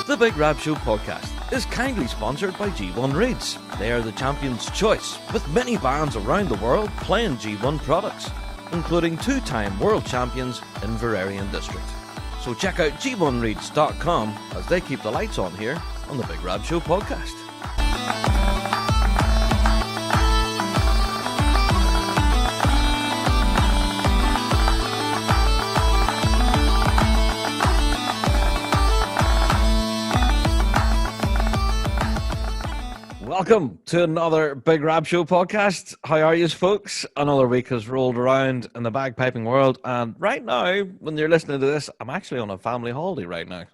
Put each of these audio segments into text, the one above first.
The Big Rab Show podcast is kindly sponsored by G1 Reeds. They are the champion's choice, with many bands around the world playing G1 products, including two-time world champions Inveraray District. So check out g1reeds.com as they keep the lights on here on the Big Rab Show podcast. Welcome to another Big Rab Show podcast. How are you, folks? Another week has rolled around in the bagpiping world, and right now, when you're listening to this, I'm actually on a family holiday right now.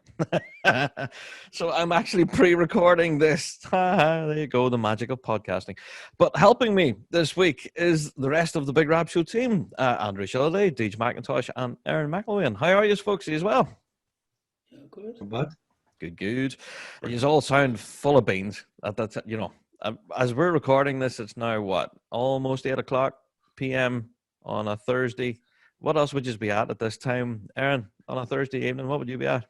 So I'm actually pre-recording this. There you go, the magic of podcasting. But helping me this week is the rest of the Big Rab Show team. Andrew Shilliday, Deej McIntosh, and Aaron McElwain. How are you, folks, as well? Yeah, good. Not bad. Good. You all sound full of beans. That's, you know, as we're recording this, it's now what, almost 8 o'clock p.m. on a Thursday. What else would you be at this time, Aaron? On a Thursday evening, what would you be at?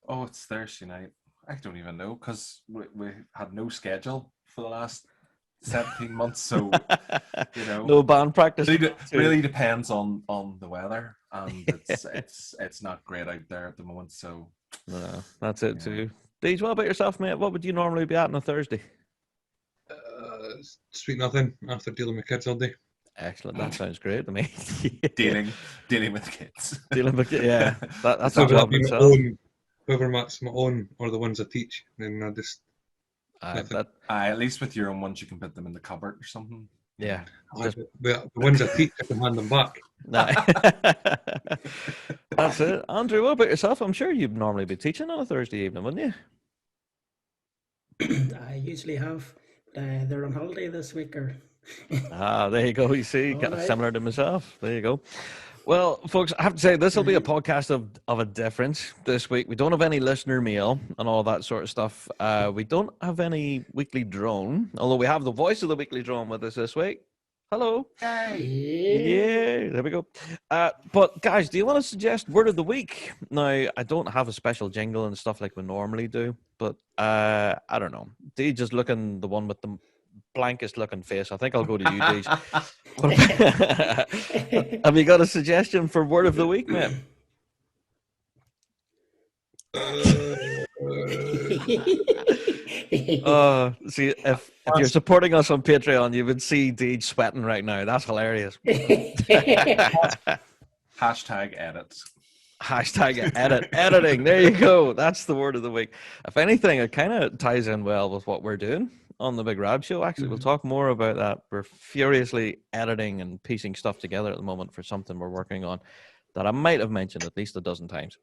Oh, it's Thursday night. I don't even know because we had no schedule for the last 17 months. So, you know, No band practice. really depends on the weather, and it's not great out there at the moment. So, No, that's it too. Deej, what about yourself, mate? What would you normally be at on a Thursday? Sweet nothing after dealing with kids all day. Excellent. That sounds great to me. dealing with kids. Dealing with it, yeah. That's a Whether job that be my itself. own, whether that's my own or the ones I teach, then I just At least with your own ones, you can put them in the cupboard or something. Yeah. the ones I teach, I can hand them back. Nah. That's it. Andrew, what about yourself? I'm sure you'd normally be teaching on a Thursday evening, wouldn't you? I usually have. They're on holiday this week, or There you go. You see, All kind of right. similar to myself. There you go. Well, folks, I have to say this will be a podcast of a difference this week. We don't have any listener mail and all that sort of stuff. We don't have any weekly drone, although we have the voice of the weekly drone with us this week. Hello. yeah. Yeah, there we go. But guys, do you want to suggest word of the week? Now, I don't have a special jingle and stuff like we normally do, but I don't know. Deej just looking the one with the blankest looking face. I think I'll go to you, Deej. Have you got a suggestion for word of the week, mate? See, if you're supporting us on Patreon, you would see Deej sweating right now. That's hilarious. Hashtag edits. Hashtag editing. There you go. That's the word of the week. If anything, it kind of ties in well with what we're doing on the Big Rab Show. Actually, we'll talk more about that. We're furiously editing and piecing stuff together at the moment for something we're working on that I might have mentioned at least a dozen times.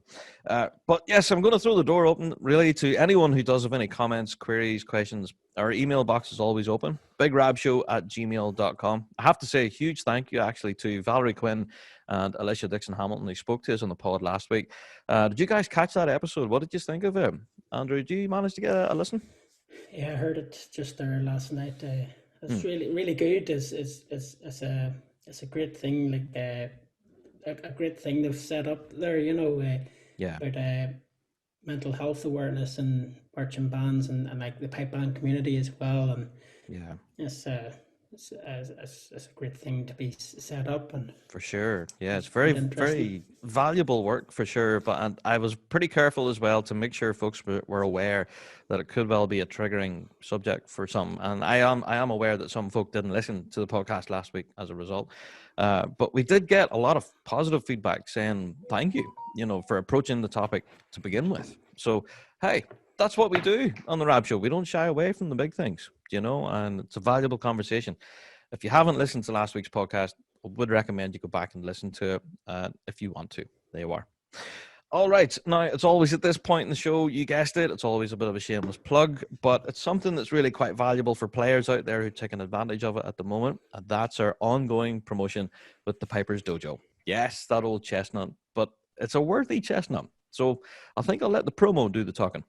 But yes, I'm going to throw the door open really to anyone who does have any comments, queries, questions. Our email box is always open, bigrabshow@gmail.com. I have to say a huge thank you actually to Valerie Quinn and Alicia Dixon-Hamilton who spoke to us on the pod last week. Did you guys catch that episode? What did you think of it? Andrew, did you manage to get a listen? Yeah, I heard it just there last night. It's really good. It's a great thing. Like a great thing they've set up there. You know, Yeah. about mental health awareness and marching bands and like the pipe band community as well. And Yeah. it's a great thing to be set up. And For sure. Yeah, it's very, Interesting. very valuable work for sure. But I was pretty careful as well to make sure folks were aware that it could well be a triggering subject for some. And I am aware that some folk didn't listen to the podcast last week as a result. But we did get a lot of positive feedback saying thank you, for approaching the topic to begin with. So, hey, that's what we do on the Rab Show. We don't shy away from the big things, and it's a valuable conversation. If you haven't listened to last week's podcast, I would recommend you go back and listen to it if you want to. There you are. All right. Now, it's always at this point in the show, you guessed it, it's always a bit of a shameless plug, but it's something that's really quite valuable for players out there who are taking advantage of it at the moment, and that's our ongoing promotion with the Piper's Dojo. Yes, that old chestnut, but it's a worthy chestnut. So I think I'll let the promo do the talking.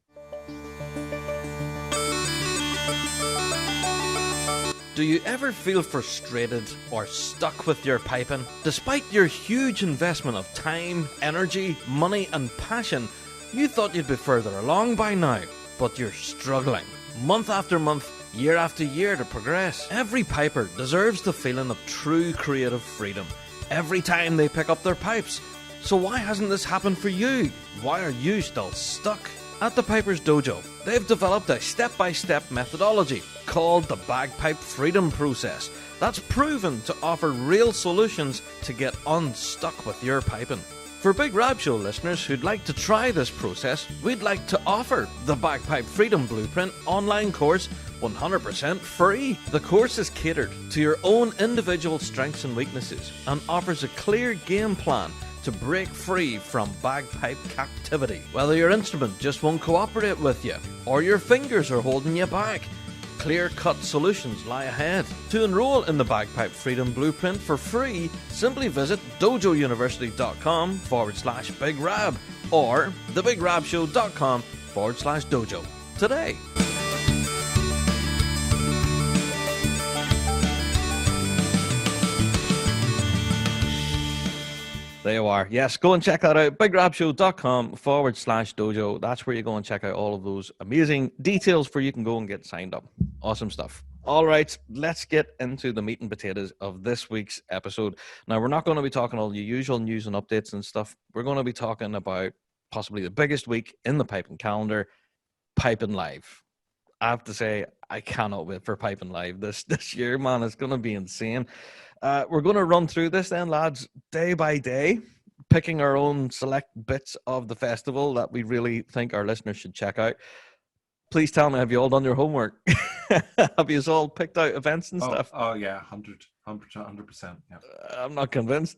Do you ever feel frustrated or stuck with your piping? Despite your huge investment of time, energy, money and passion, you thought you'd be further along by now, but you're struggling. Month after month, year after year to progress. Every piper deserves the feeling of true creative freedom every time they pick up their pipes. So why hasn't this happened for you? Why are you still stuck? At the Piper's Dojo, they've developed a step-by-step methodology called the Bagpipe Freedom Process that's proven to offer real solutions to get unstuck with your piping. For Big Rab Show listeners who'd like to try this process, we'd like to offer the Bagpipe Freedom Blueprint online course 100% free. The course is catered to your own individual strengths and weaknesses and offers a clear game plan to break free from bagpipe captivity. Whether your instrument just won't cooperate with you, or your fingers are holding you back, clear-cut solutions lie ahead. To enroll in the Bagpipe Freedom Blueprint for free, simply visit dojouniversity.com/Big Rab or thebigrabshow.com/dojo today. There you are. Yes, go and check that out. bigrabshow.com/dojo. That's where you go and check out all of those amazing details for you can go and get signed up. Awesome stuff. All right, let's get into the meat and potatoes of this week's episode. Now, we're not going to be talking all the usual news and updates and stuff. We're going to be talking about possibly the biggest week in the Piping calendar, Piping Live. I have to say, I cannot wait for Piping Live this year, man. It's going to be insane. We're going to run through this then, lads, day by day, picking our own select bits of the festival that we really think our listeners should check out. Please tell me, have you all done your homework? Have you all picked out events and stuff? Oh yeah, 100%. Yeah. I'm not convinced.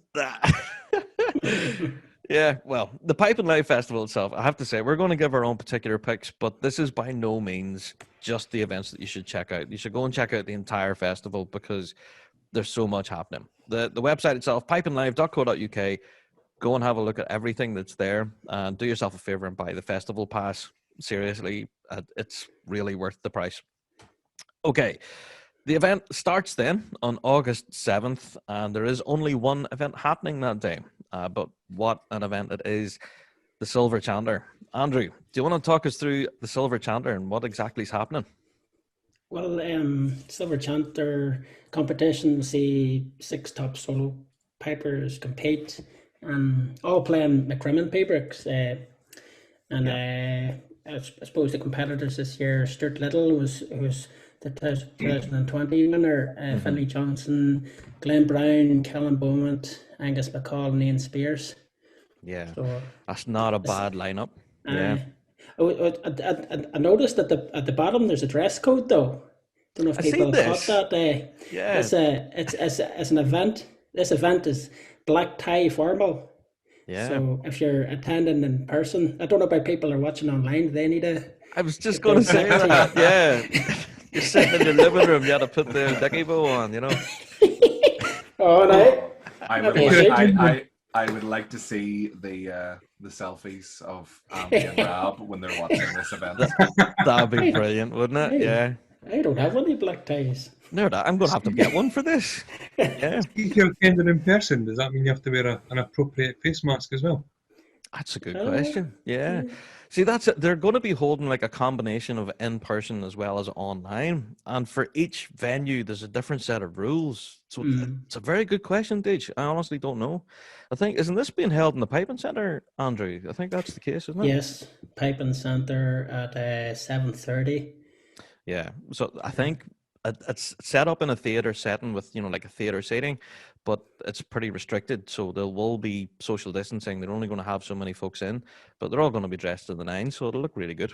Yeah, well, the Piping Live Festival itself, I have to say, we're going to give our own particular picks, but this is by no means just the events that you should check out. You should go and check out the entire festival because there's so much happening. The website itself, pipinglive.co.uk. Go and have a look at everything that's there and do yourself a favor and buy the festival pass. Seriously, it's really worth the price. Okay, the event starts then on August 7th, and there is only one event happening that day. But what an event it is, the Silver Chandler. Andrew, do you want to talk us through the Silver Chandler and what exactly is happening? Well, Silver Chandler competition, see 6 top solo pipers compete, all playing McCrimmon pibrochs. I suppose the competitors this year, Stuart Little was the 2020 winner, Finley Johnson, Glenn Brown, Kellen Beaumont, Angus McCall, and Ian Spears. Yeah, So that's not a bad lineup. Yeah. I noticed at the bottom there's a dress code though. Don't know if I seen people caught this. that. Yeah. It's an event. This event is black tie formal. Yeah. So if you're attending in person, I don't know about people who are watching online. They need to. I was just going to say that. Yeah. You're sitting in your living room, you had to put the dicky bow on, you know? Oh no! I would like to see the selfies of Andy and Rab when they're watching this event. That'd be brilliant, wouldn't it? Yeah. I don't have any black ties. No, I'm going to have to get one for this. Yeah. If you're attending in person, does that mean you have to wear an appropriate face mask as well? That's a good question. Yeah. See, that's it. They're going to be holding like a combination of in person as well as online. And for each venue, there's a different set of rules. So it's a very good question, Deej. I honestly don't know. I think, isn't this being held in the Piping Centre, Andrew? I think that's the case, isn't it? Yes, Piping Centre at 7:30. Yeah. So I think it's set up in a theatre setting with, like a theatre seating, but it's pretty restricted. So there will be social distancing. They're only going to have so many folks in, but they're all going to be dressed to the nines. So it'll look really good,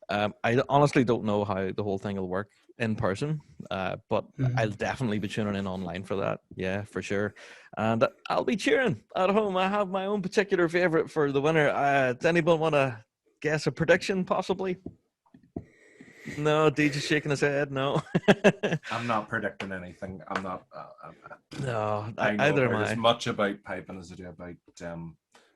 I honestly don't know how the whole thing will work in person, but I'll definitely be tuning in online for that. Yeah, for sure. And I'll be cheering at home. I have my own particular favourite for the winner. Does anyone want to guess a prediction, possibly? No, DJ's shaking his head. No. I'm not predicting anything. I'm not. No, I know either am about I. as much about piping as I do about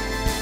Bye.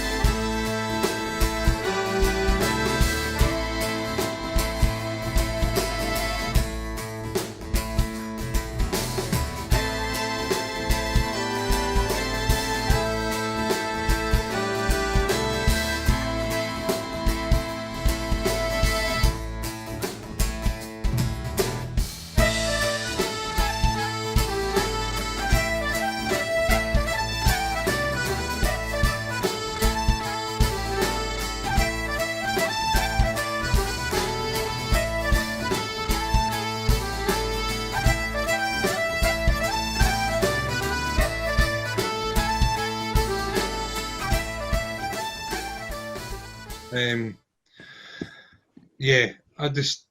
Yeah, I just,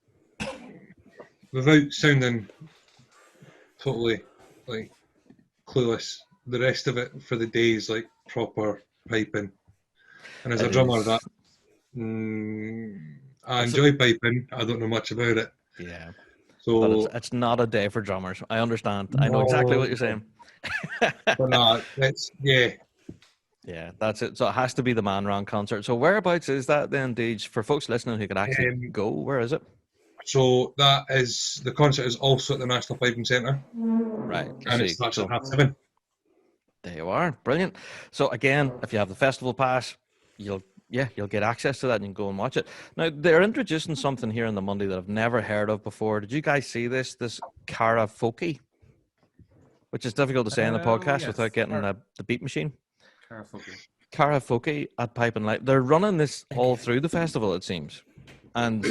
without sounding totally like clueless, the rest of it for the day is like proper piping. And as a drummer, that I enjoy piping. I don't know much about it. Yeah. So But it's not a day for drummers. I understand. I know exactly what you're saying. But no, it's Yeah, that's it. So it has to be the Man Round concert. So whereabouts is that then, Deej? For folks listening who could actually go, where is it? So that is, the concert is also at the National Piping Centre. Right. And it starts at 7:30. There you are. Brilliant. So again, if you have the festival pass, you'll get access to that and you can go and watch it. Now they're introducing something here on the Monday that I've never heard of before. Did you guys see this? This karaoke, which is difficult to say in the podcast without getting the beat machine. Karaoke at Pipe and Light. They're running this all through the festival, it seems, and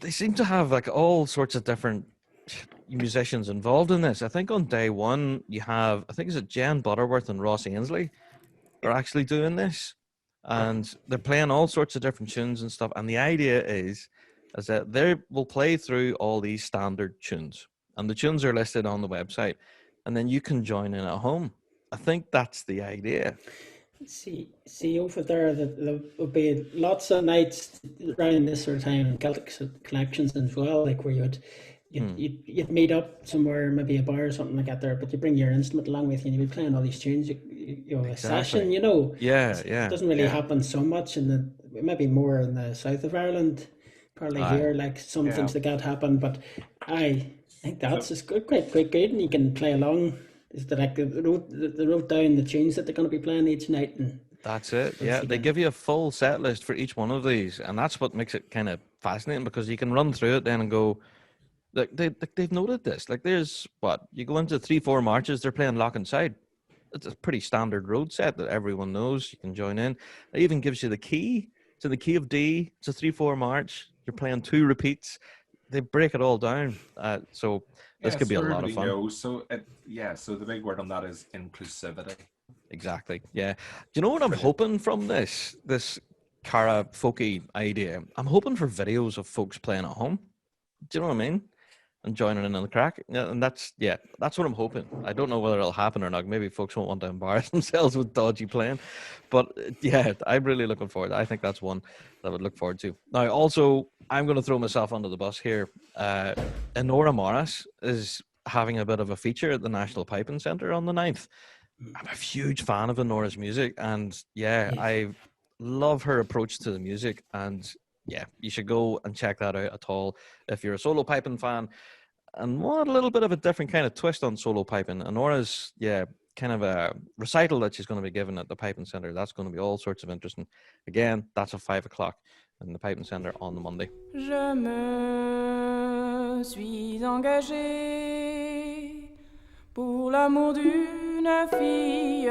they seem to have like all sorts of different musicians involved in this. I think on day one you have, I think, is it Jen Butterworth and Ross Ainsley are actually doing this, and they're playing all sorts of different tunes and stuff. And the idea is that they will play through all these standard tunes, and the tunes are listed on the website, and then you can join in at home. I think that's the idea. See over there that there will be lots of nights around this sort of time in Celtic Collections as well, like where you'd meet up somewhere, maybe a bar or something like that there, but you bring your instrument along with you and you'll be playing all these tunes, you know, a session, you know. It doesn't really happen so much maybe more in the south of Ireland, probably here, like some things like that happen, but I think that's just quite good, and you can play along. Is that like they wrote down the tunes that they're going to be playing each night, and that's it. Yeah, they give you a full set list for each one of these, and that's what makes it kind of fascinating, because you can run through it then and go, like they've noted this. Like there's you go into 3-4 marches, they're playing Lock Inside. It's a pretty standard road set that everyone knows. You can join in. It even gives you the key to the key of D. It's a 3-4 march. You're playing 2 repeats. They break it all down. So this could be a lot of fun. So the big word on that is inclusivity. Exactly. Yeah. Do you know what I'm hoping from this karaoke idea? I'm hoping for videos of folks playing at home. Do you know what I mean? And joining in on the crack. Yeah, and that's what I'm hoping. I don't know whether it'll happen or not. Maybe folks won't want to embarrass themselves with dodgy playing. But yeah, I'm really looking forward. I think that's one that I would look forward to. Now, also, I'm going to throw myself under the bus here. Enora Morris is having a bit of a feature at the National Piping Centre on the 9th. I'm a huge fan of Enora's music, and I love her approach to the music, and you should go and check that out at all if you're a solo piping fan and want a little bit of a different kind of twist on solo piping. Enora's kind of a recital that she's going to be given at the Piping Centre. That's going to be all sorts of interesting. Again, that's at 5 o'clock in the Piping Centre on the Monday. Je me suis engagée pour l'amour d'une fille.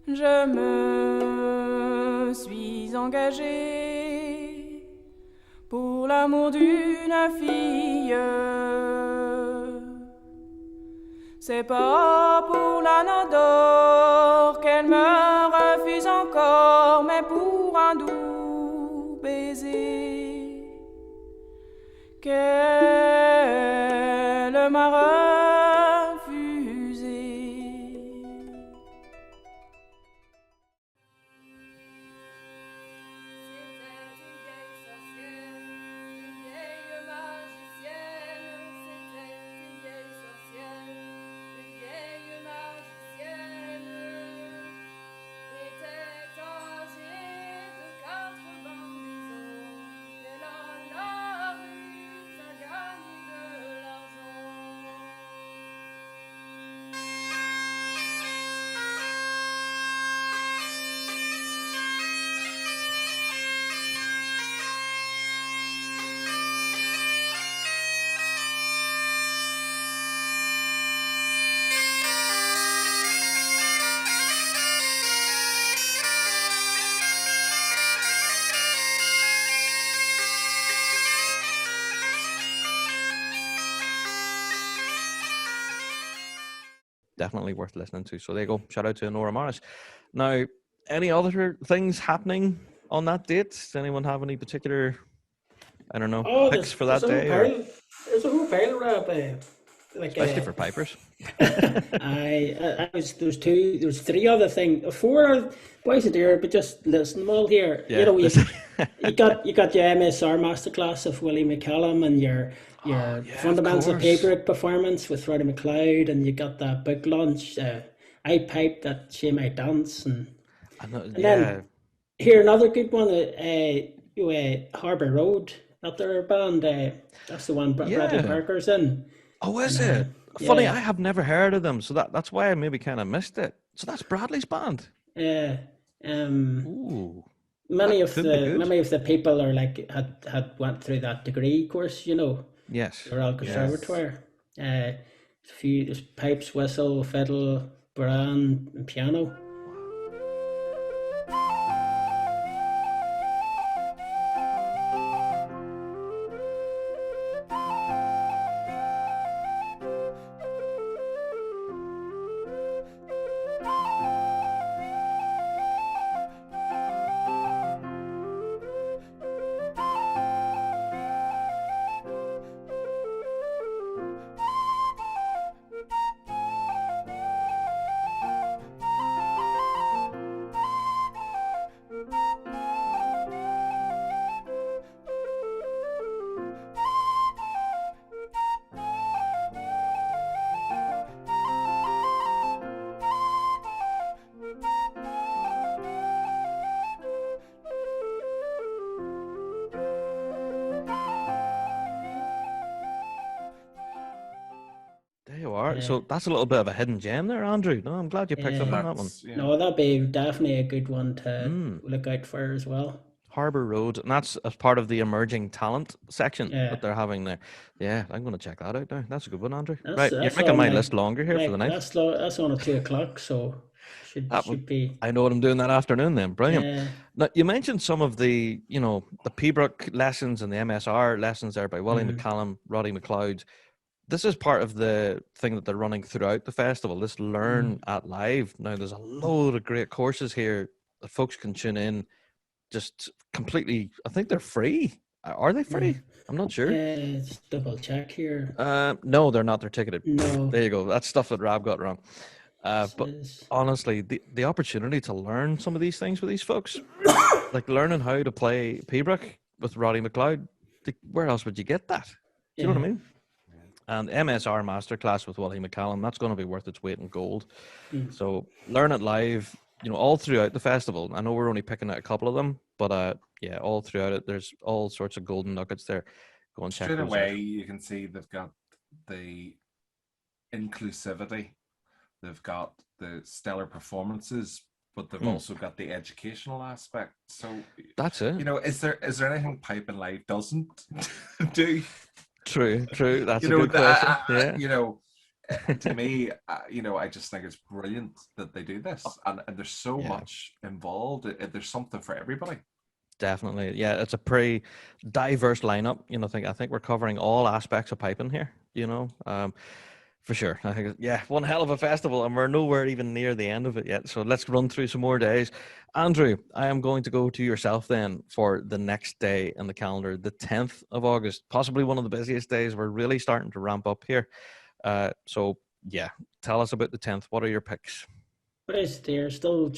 Je me suis engagée pour l'amour d'une fille. C'est pas pour l'anneau d'or qu'elle me refuse encore, mais pour un doux baiser qu'elle m'a refusé. Definitely worth listening to. So there you go. Shout out to Enora Morris. Now, Any other things happening on that date? Does anyone have any particular, I don't know, Oh, picks for that day, or there's a whole pile, Rob. Like especially for pipers? there's three other things, four boys are there, but just listen them all here. Yeah, You know, you got your MSR masterclass of Willie McCallum and your yeah, of fundamentals of course. paper performance with Roddy McLeod, and you got that book launch. I piped that She Might Dance, and yeah. then here another good one. Harbour Road, that their band. That's the one Bradley Yeah. Parker's in. Oh, is And, it? Funny, yeah. I have never heard of them, so that's why I maybe kind of missed it. So that's Bradley's band. Yeah. Ooh, Many that of could be good. the people are like had went through that degree course, you know, Yes. the Royal Conservatoire. There's pipes, whistle, fiddle, baran, and piano. There you are. So that's a little bit of a hidden gem there, Andrew. No, I'm glad you picked up on that one. No, that'd be definitely a good one to look out for as well. Harbour Road, and that's as part of the emerging talent section Yeah. that they're having there. Yeah, I'm going to check that out now. That's a good one, Andrew. That's- Right, that's you're making on my my- list longer here for the night. That's on at 2:00, so should be. I know what I'm doing that afternoon then. Brilliant. Yeah. Now, you mentioned some of the, the Pembroke lessons and the MSR lessons there by Willie McCallum, Roddy McLeod. This is part of the thing that they're running throughout the festival, this Learn at Live. Now, there's a load of great courses here that folks can tune in just completely. I think they're free. Are they free? I'm not sure. Just double check here. No, they're not. They're ticketed. No. There you go. That's stuff that Rob got wrong. But Is- honestly, the opportunity to learn some of these things with these folks, like learning how to play Pembroke with Roddy McLeod, where else would you get that? Do you know what I mean? And MSR Masterclass with Willie McCallum, that's going to be worth its weight in gold. So Learn It Live, all throughout the festival. I know we're only picking out a couple of them, but yeah, all throughout it, there's all sorts of golden nuggets there. Go and check Straight those away, out. you can see they've got the inclusivity, they've got the stellar performances, but they've also got the educational aspect. So That's it. is there anything Pipe and Live doesn't do? True. That's a good question. Yeah. To me, I just think it's brilliant that they do this, and there's so much involved. There's something for everybody. Definitely. Yeah, it's a pretty diverse lineup. I think we're covering all aspects of piping here, for sure. I think, one hell of a festival, and we're nowhere even near the end of it yet. So let's run through some more days. Andrew, I am going to go to yourself then for the next day in the calendar, the 10th of August, possibly one of the busiest days. We're really starting to ramp up here. So tell us about the 10th. What are your picks? But they're still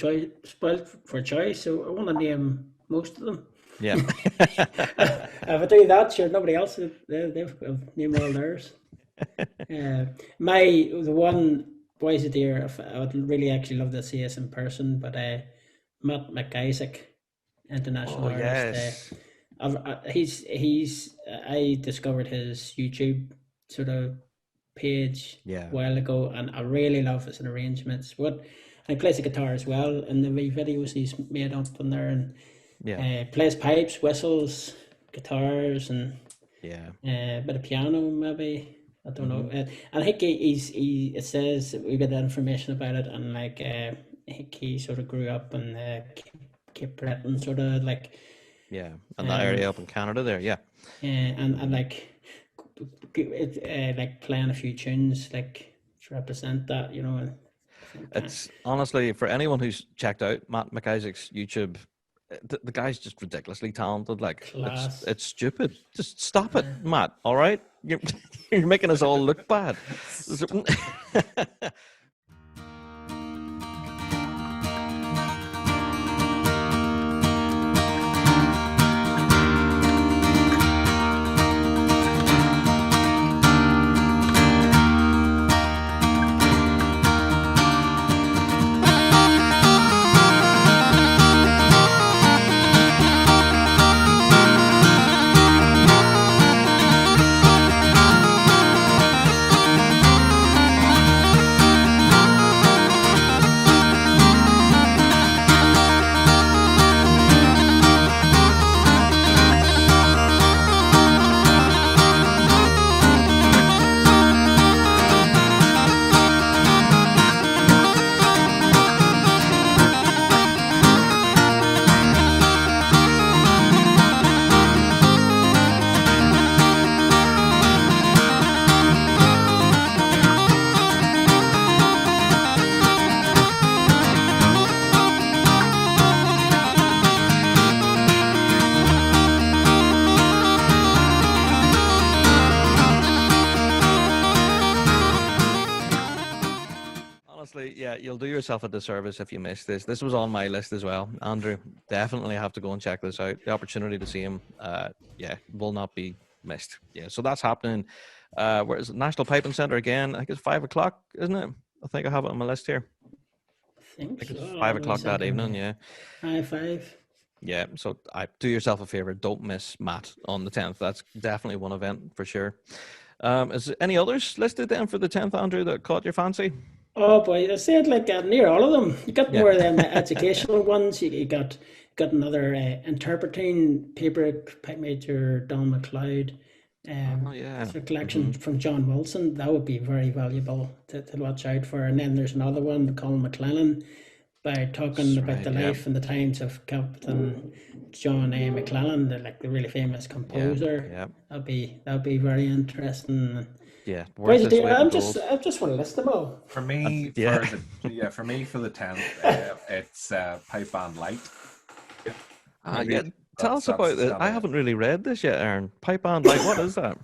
spoiled for choice, so I want to name most of them. Yeah. If I do that, sure, nobody else, they've named all theirs. The one boys there, I would really actually love to see us in person, but Matt McIsaac, international artist. Yes. I discovered his YouTube sort of page a while ago, and I really love his arrangements. And he plays the guitar as well in the wee videos he's made up on there, and plays pipes, whistles, guitars, and a bit of piano maybe. I don't know. And I think it says we get information about it, and like I think he sort of grew up in Cape Breton, sort of like in that area up in Canada there, and like like playing a few tunes like to represent that, and It's honestly, for anyone who's checked out Matt McIsaac's YouTube, the guy's just ridiculously talented. Like Class. it's stupid. Just stop it, Matt. All right, you're making us all look bad. Honestly, yeah, you'll do yourself a disservice if you miss this. This was on my list as well. Andrew, definitely have to go and check this out. The opportunity to see him, will not be missed. Yeah, so that's happening. Where is it? National Piping Centre again? I think it's 5 o'clock, isn't it? I think I have it on my list here. I think It's so. 5 o'clock that evening, yeah. High five. Yeah, so do yourself a favor. Don't miss Matt on the 10th. That's definitely one event for sure. Is there any others listed then for the 10th, Andrew, that caught your fancy? Oh boy, I said like near all of them. You got Yeah. more of them educational ones. You got another interpreting paper pipe major Don McLeod. Oh, yeah. It's a collection from John Wilson. That would be very valuable to watch out for. And then there's another one, Colin McLennan, by talking about the life and the times of Captain John A. McClellan, the really famous composer. Yeah. That'd be very interesting. Yeah. Boys, Worth its weight in I gold. just want to list them all. For me, Yeah. for me for the 10th, it's Pipe Band Light. Yeah. Tell us about it. I haven't really read this yet, Aaron. Pipe band, like, what is that?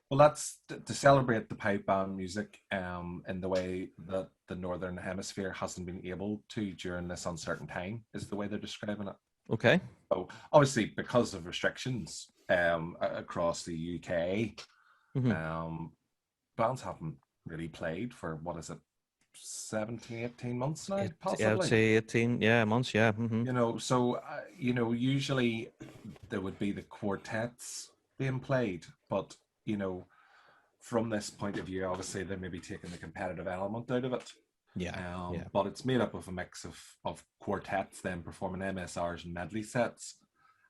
Well, that's to celebrate the pipe band music in the way that the Northern Hemisphere hasn't been able to during this uncertain time, is the way they're describing it. Okay. So obviously, because of restrictions across the UK, bands haven't really played for, 17, 18 months now, possibly? Yeah, I would say 18 months, yeah. Mm-hmm. So usually there would be the quartets being played, but from this point of view, obviously they may be taking the competitive element out of it. Yeah. But it's made up of a mix of quartets then performing MSRs and medley sets,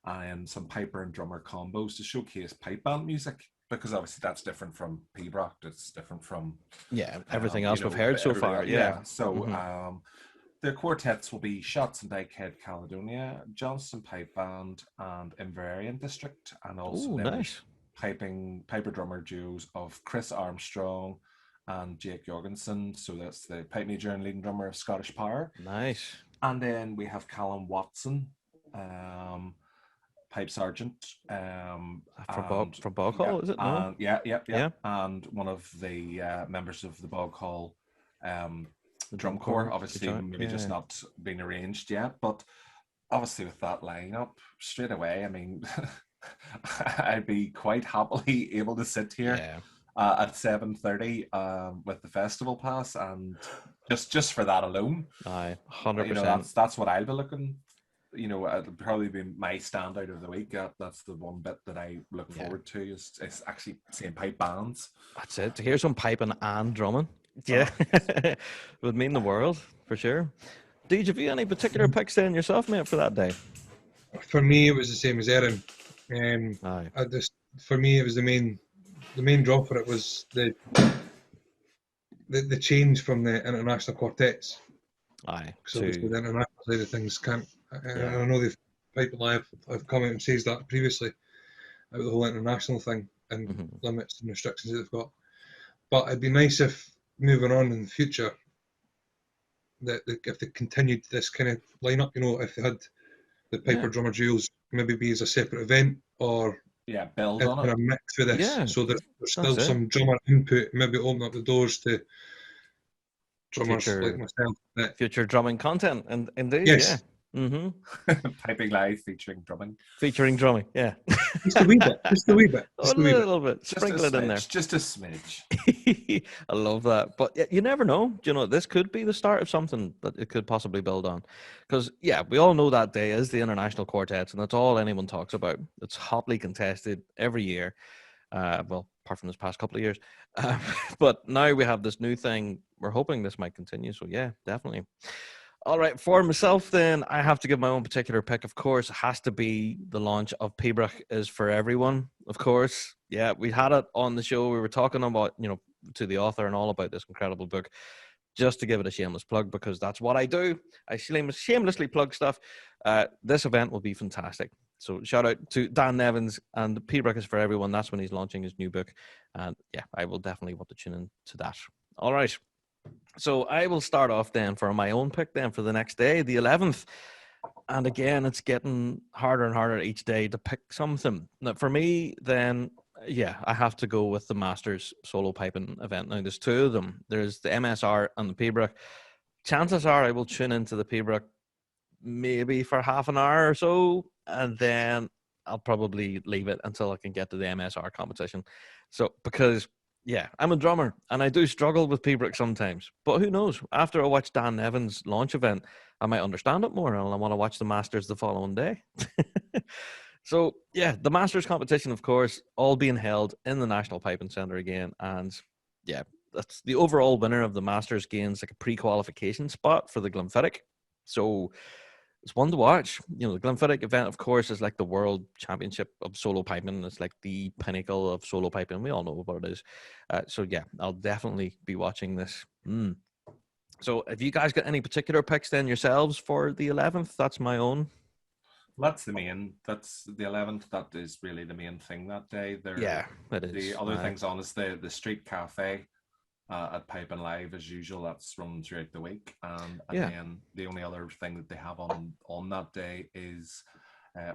and some piper and drummer combos to showcase pipe band music, because obviously that's different from Pibroch. It's different from everything else we've heard so far. Yeah. So the quartets will be Shots and Dykehead Caledonia, Johnston Pipe Band, and Inveraray District, and also nice. Piper drummer duos of Chris Armstrong and Jake Jorgensen. So that's the pipe major and leading drummer of Scottish Power. Nice. And then we have Callum Watson, pipe sergeant, from Bog Hall, is it? No? Yeah. And one of the members of the Bog Hall drum corps, obviously maybe just not being arranged yet, but obviously with that lineup straight away, I mean, I'd be quite happily able to sit here at 7:30 with the festival pass, and just for that alone, 100%. That's what I'll be looking. It'll probably be my standout of the week. That's the one bit that I look forward to is actually seeing pipe bands. That's it. To hear some piping and drumming, would mean the world for sure. Did you have any particular picks then yourself, mate, for that day? For me, it was the same as Erin. For me, it was the main draw for it was the change from the international quartets. So the international side of things can't. I know the Pipe Live have come out and says that previously about the whole international thing and limits and restrictions that they've got. But it'd be nice if moving on in the future, that if they continued this kind of lineup, if they had the Piper Drummer Duels maybe be as a separate event, or build in on a it. mix with this, Yeah, so that there's still that's it. some drummer input, maybe open up the doors to drummers like myself. Future drumming content, and indeed, Yes. Mm-hmm. Piping live featuring drumming. Featuring drumming, yeah. Just a wee bit. Just a wee bit. A little bit. Sprinkle it in there. Just a smidge. I love that. But you never know. This could be the start of something that it could possibly build on. Because, we all know that day is the International Quartets, and that's all anyone talks about. It's hotly contested every year. Well, apart from this past couple of years. But now we have this new thing. We're hoping this might continue. So, yeah, definitely. All right, for myself then, I have to give my own particular pick. Of course, it has to be the launch of Pibroch is for Everyone, of course. Yeah, we had it on the show. We were talking about, to the author and all about this incredible book, just to give it a shameless plug, because that's what I do. I shamelessly plug stuff. This event will be fantastic. So shout out to Dan Nevins, and Pibroch is for Everyone. That's when he's launching his new book. And yeah, I will definitely want to tune in to that. All right. So I will start off then for my own pick then for the next day, the 11th. And again, it's getting harder and harder each day to pick something. Now, for me, then, I have to go with the Masters solo piping event. Now, there's two of them. There's the MSR and the Pibroch. Chances are I will tune into the Pibroch maybe for half an hour or so, and then I'll probably leave it until I can get to the MSR competition. So, because... I'm a drummer, and I do struggle with Pibroch sometimes. But who knows? After I watch Dan Nevins' launch event, I might understand it more, and I want to watch the Masters the following day. So, the Masters competition, of course, all being held in the National Piping Centre again. And, that's the overall winner of the Masters gains like a pre-qualification spot for the Glenfiddich. So... it's one to watch. The Glenfiddich event, of course, is like the World Championship of Solo Piping. It's like the pinnacle of solo piping. We all know what it is. I'll definitely be watching this. So have you guys got any particular picks then yourselves for the 11th? That's my own. That's the main. That's the 11th. That is really the main thing that day. It is. The other things on is the Street Cafe. At Piping Live as usual, that's run throughout the week, and then the only other thing that they have on that day is I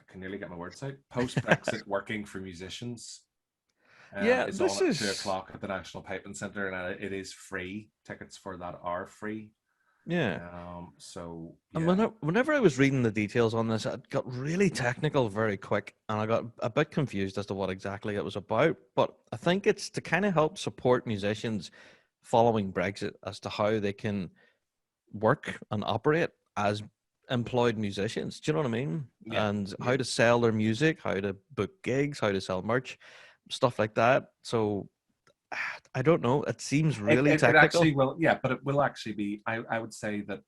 can nearly get my words out. Post-Brexit working for musicians. It's on at 2 o'clock at the National Piping Centre, and it is free. Tickets for that are free. And whenever I was reading the details on this, it got really technical very quick, and I got a bit confused as to what exactly it was about. But I think it's to kind of help support musicians following Brexit as to how they can work and operate as employed musicians. Do you know what I mean? And how to sell their music, how to book gigs, how to sell merch, stuff like that. So I don't know. It seems really technical. It actually will, but it will actually be. I would say that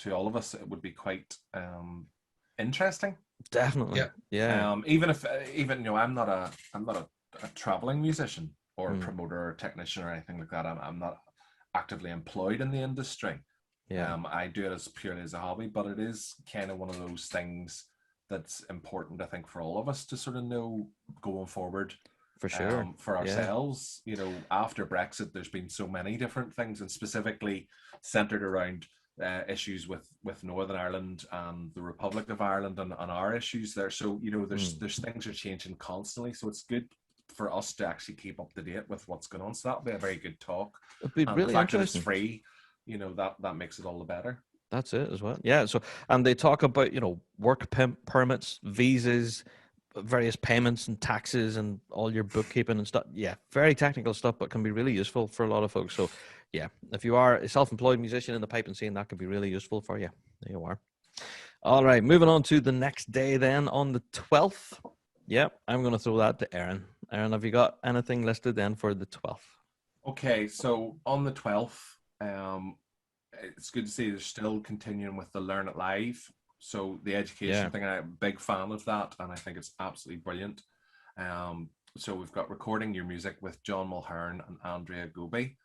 to all of us, it would be quite interesting. Definitely, Even if I'm not a traveling musician or promoter or technician or anything like that. I'm not actively employed in the industry. I do it as purely as a hobby, but it is kind of one of those things that's important, I think, for all of us to sort of know going forward. For sure. For ourselves, after Brexit, there's been so many different things, and specifically centered around issues with Northern Ireland and the Republic of Ireland and our issues there. So, there's things are changing constantly. So it's good for us to actually keep up to date with what's going on. So that'll be a very good talk. It'd be really the fact interesting. That it's free, that makes it all the better. That's it as well. Yeah. So, and they talk about, work permits, visas, various payments and taxes and all your bookkeeping and stuff. Yeah, very technical stuff, but can be really useful for a lot of folks. So if you are a self-employed musician in the piping scene, that could be really useful for you. There you are. All right, moving on to the next day then on the 12th. I'm going to throw that to Aaron. Aaron, have you got anything listed then for the 12th? Okay, so on the 12th, it's good to see they're still continuing with the Learn It Live. So the education thing, I'm a big fan of that, and I think it's absolutely brilliant. So we've got Recording Your Music with John Mulhern and Andrea Goby.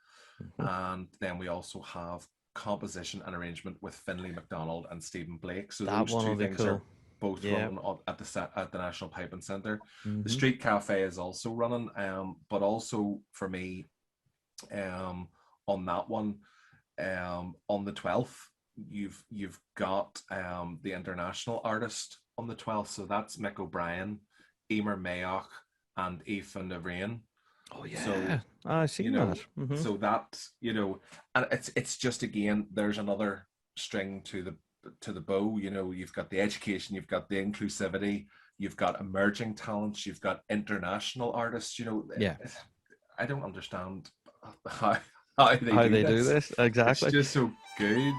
And then we also have Composition and Arrangement with Finlay MacDonald and Stephen Blake. So those two things are both running at the National Piping Centre. The Street Cafe is also running, but also for me, on that one, on the 12th, you've got the international artist on the 12th. So that's Mick O'Brien, Emer Mayock, and Aoife Navrain. Oh yeah, so I see that. Mm-hmm. So that, and it's just, again, there's another string to the bow. You've got the education, you've got the inclusivity, you've got emerging talents, you've got international artists. Yeah, I don't understand how they do this exactly. It's just so good.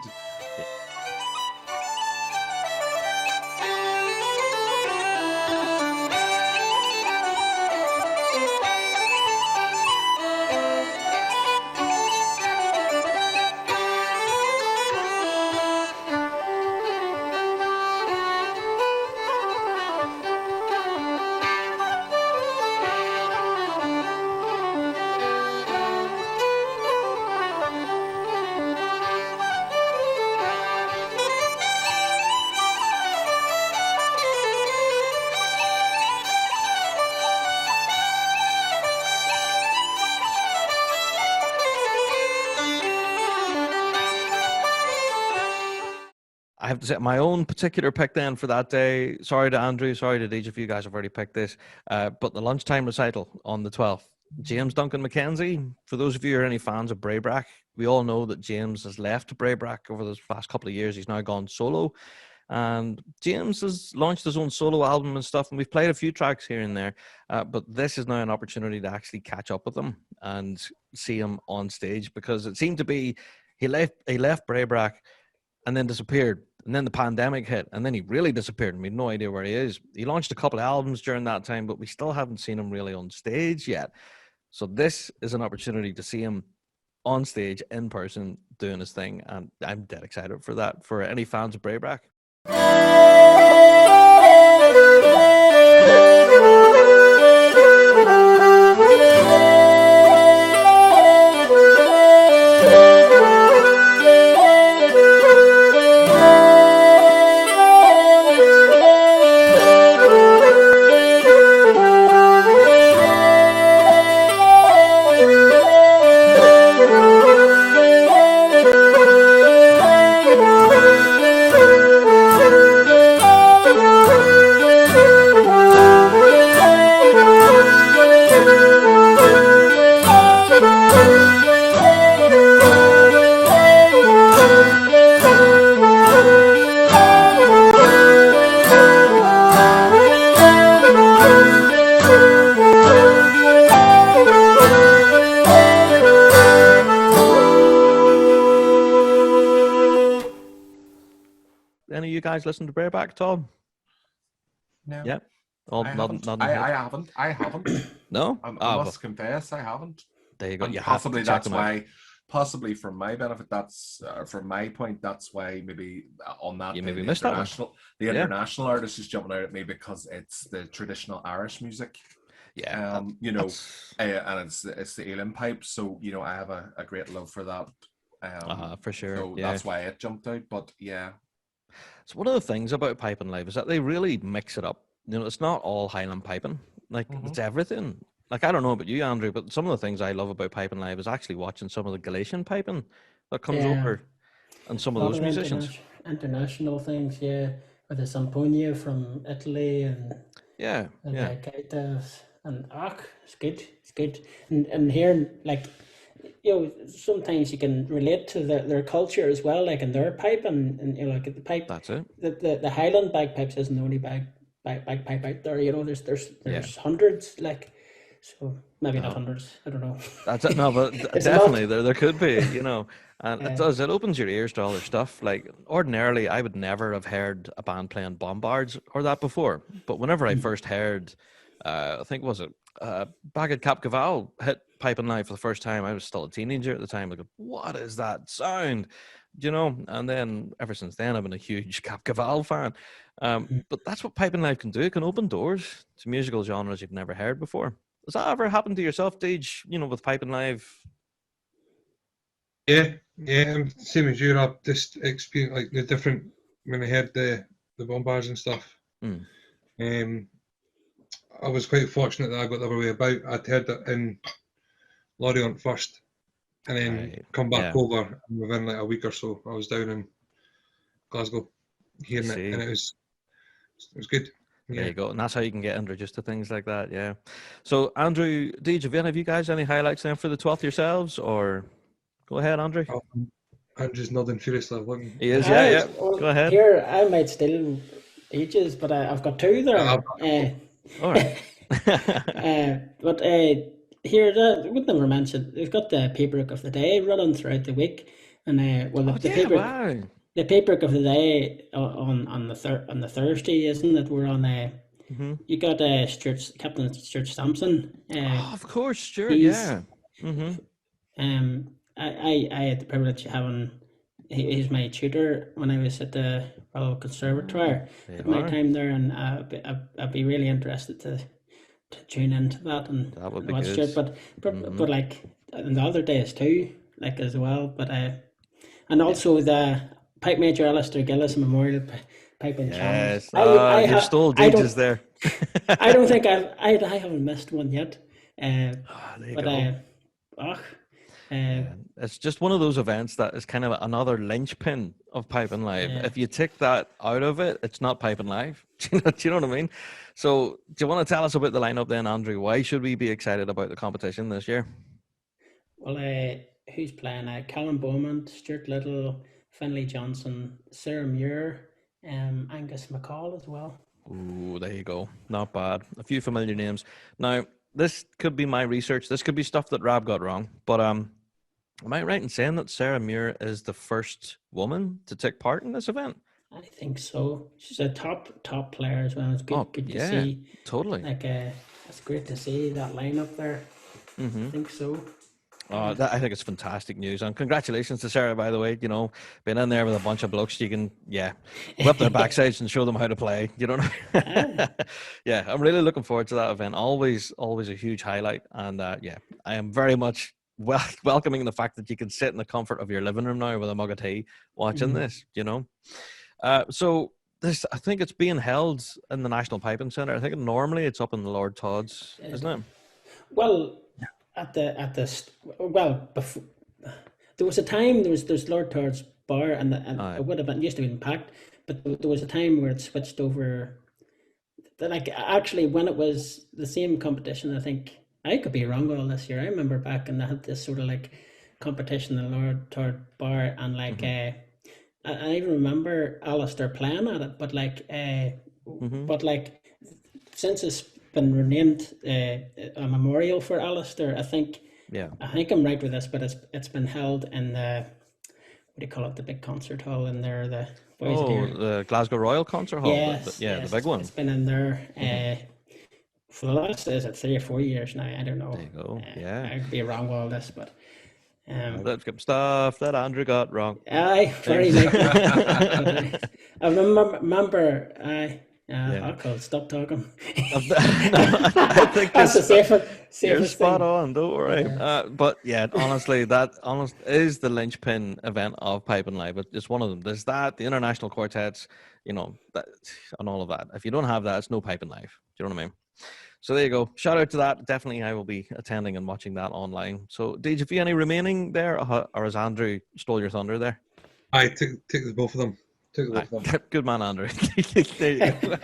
I have to say my own particular pick then for that day. Sorry to Andrew, sorry to each of you guys have already picked this, but the lunchtime recital on the 12th. James Duncan Mackenzie. For those of you who are any fans of Braebrack, we all know that James has left Braebrack over the past couple of years. He's now gone solo, and James has launched his own solo album and stuff, and we've played a few tracks here and there, but this is now an opportunity to actually catch up with him and see him on stage, because it seemed to be he left Braebrack and then disappeared. And then the pandemic hit, and then he really disappeared, and we had no idea where he is. He launched a couple of albums during that time, but we still haven't seen him really on stage yet. So this is an opportunity to see him on stage in person doing his thing, and I'm dead excited for that. For any fans of Braebrack. Any of you guys listen to Braebrack, Tom? No. Yeah. I haven't. I haven't. No? I must confess, I haven't. There you go. And You possibly have to check that's them out. why. Possibly from my benefit, that's from my point. That's why maybe on that You day, maybe the missed that one. international artist is jumping out at me because it's the traditional Irish music. Yeah. and it's the Elim pipe. So I have a great love for that. For sure. So yeah. that's why it jumped out. But yeah. So one of the things about Piping Live is that they really mix it up. It's not all Highland piping. Like it's everything. Like, I don't know about you, Andrew, but some of the things I love about Piping Live is actually watching some of the Galician piping that comes over, and some of those musicians. International things, yeah. With the Samponia from Italy and the Gaitas and it's good. And hearing, like, sometimes you can relate to their culture as well, like in their pipe and like the pipe. That's it. The Highland bagpipes isn't the only bagpipe out there. There's hundreds, like. So maybe not hundreds. I don't know. That's it. No, but definitely there could be, and it does. It opens your ears to all their stuff. Like, ordinarily, I would never have heard a band playing bombards or that before. But whenever I first heard, I think back at Cap Caval hit Piping Live for the first time, I was still a teenager at the time. Like, what is that sound? And then ever since then, I've been a huge Cap Caval fan. But that's what Piping Live can do. It can open doors to musical genres you've never heard before. Has that ever happened to yourself, Deej, with Piping Live? Yeah, same as you, Rob. Just experience like the different, when I heard the bombards and stuff. I was quite fortunate that I got the other way about. I'd heard it in Lorient first, and then Right. come back Yeah. over, and within like a week or so, I was down in Glasgow hearing it, see. and it was good. There Yeah. you go. And that's how you can get introduced to things like that. Yeah. So, Andrew, Deej, have you guys any highlights then for the 12th yourselves? Or go ahead, Andrew. Oh, Andrew's nodding furiously. Looking. He is, yeah. Well, Go ahead. here, I might steal ages, but I've got two there. All right. But here, we never mentioned, we've got the paperwork of the day running throughout the week. And Wow. the paperwork of the day on the Thursday, isn't it? We're on you got Captain Stuart Sampson. Oh, of course, sure, he's- yeah. Mm-hmm. I had the privilege of having he's my tutor when I was at the Royal Conservatoire at my time there, and I'd be really interested to tune into that and That would be watch good. it. But like and the other days too, like as well. But and also the Pipe Major Alistair Gillis Memorial Piping Yes. Challenge. You stole Deej's there. I don't think I haven't missed one yet. There you But go. It's just one of those events that is kind of another linchpin of Piping Live. Yeah. If you take that out of it, it's not Piping Live. Do you know what I mean? So, do you want to tell us about the lineup then, Andrew? Why should we be excited about the competition this year? Well, who's playing? Callum Beaumont, Stuart Little, Finlay Johnson, Sarah Muir, Angus McCall as well. Ooh, there you go. Not bad. A few familiar names. Now, this could be my research. This could be stuff that Rab got wrong. But am I right in saying that Sarah Muir is the first woman to take part in this event? I think so. She's a top player as well. It's good, good to yeah, see. totally. Like, it's great to see that lineup there. Mm-hmm. I think so. I think it's fantastic news, and congratulations to Sarah, by the way. You know, being in there with a bunch of blokes, you can whip their backsides and show them how to play. You know, yeah, I'm really looking forward to that event. Always a huge highlight, and I am very much welcoming the fact that you can sit in the comfort of your living room now with a mug of tea watching this. You know, so this, I think it's being held in the National Piping Centre. I think normally it's up in the Lord Todd's, isn't it? Well, before, there was a time there's Lord Todd's bar and it would have been used to be packed, but there was a time where it switched over. Like actually, when it was the same competition, I think I could be wrong all this year. I remember back and they had this sort of like competition in the Lord Todd bar, and like I even remember Alistair playing at it, but like since it's been renamed a memorial for Alistair, I think I'm right with this, but it's been held in the, what do you call it, the big concert hall in there, the the Glasgow Royal Concert Hall. Yes, the big one. It's been in there for the last, is it 3 or 4 years now? I don't know. There you go. I could be wrong with all this, but that's good stuff that Andrew got wrong. Aye, very likely. I remember I'll stop talking. I think that's the safest you're spot thing. on, don't worry. But yeah, honestly, that is the linchpin event of Piping Live. It's one of them. There's that, the international quartets, you know, that, and all of that. If you don't have that, it's no Piping Live. Do you know what I mean? So there you go. Shout out to that. Definitely, I will be attending and watching that online. So, Deej, have you any remaining there, or has Andrew stole your thunder there? I took the both of them. Good man, Andrew. There you go.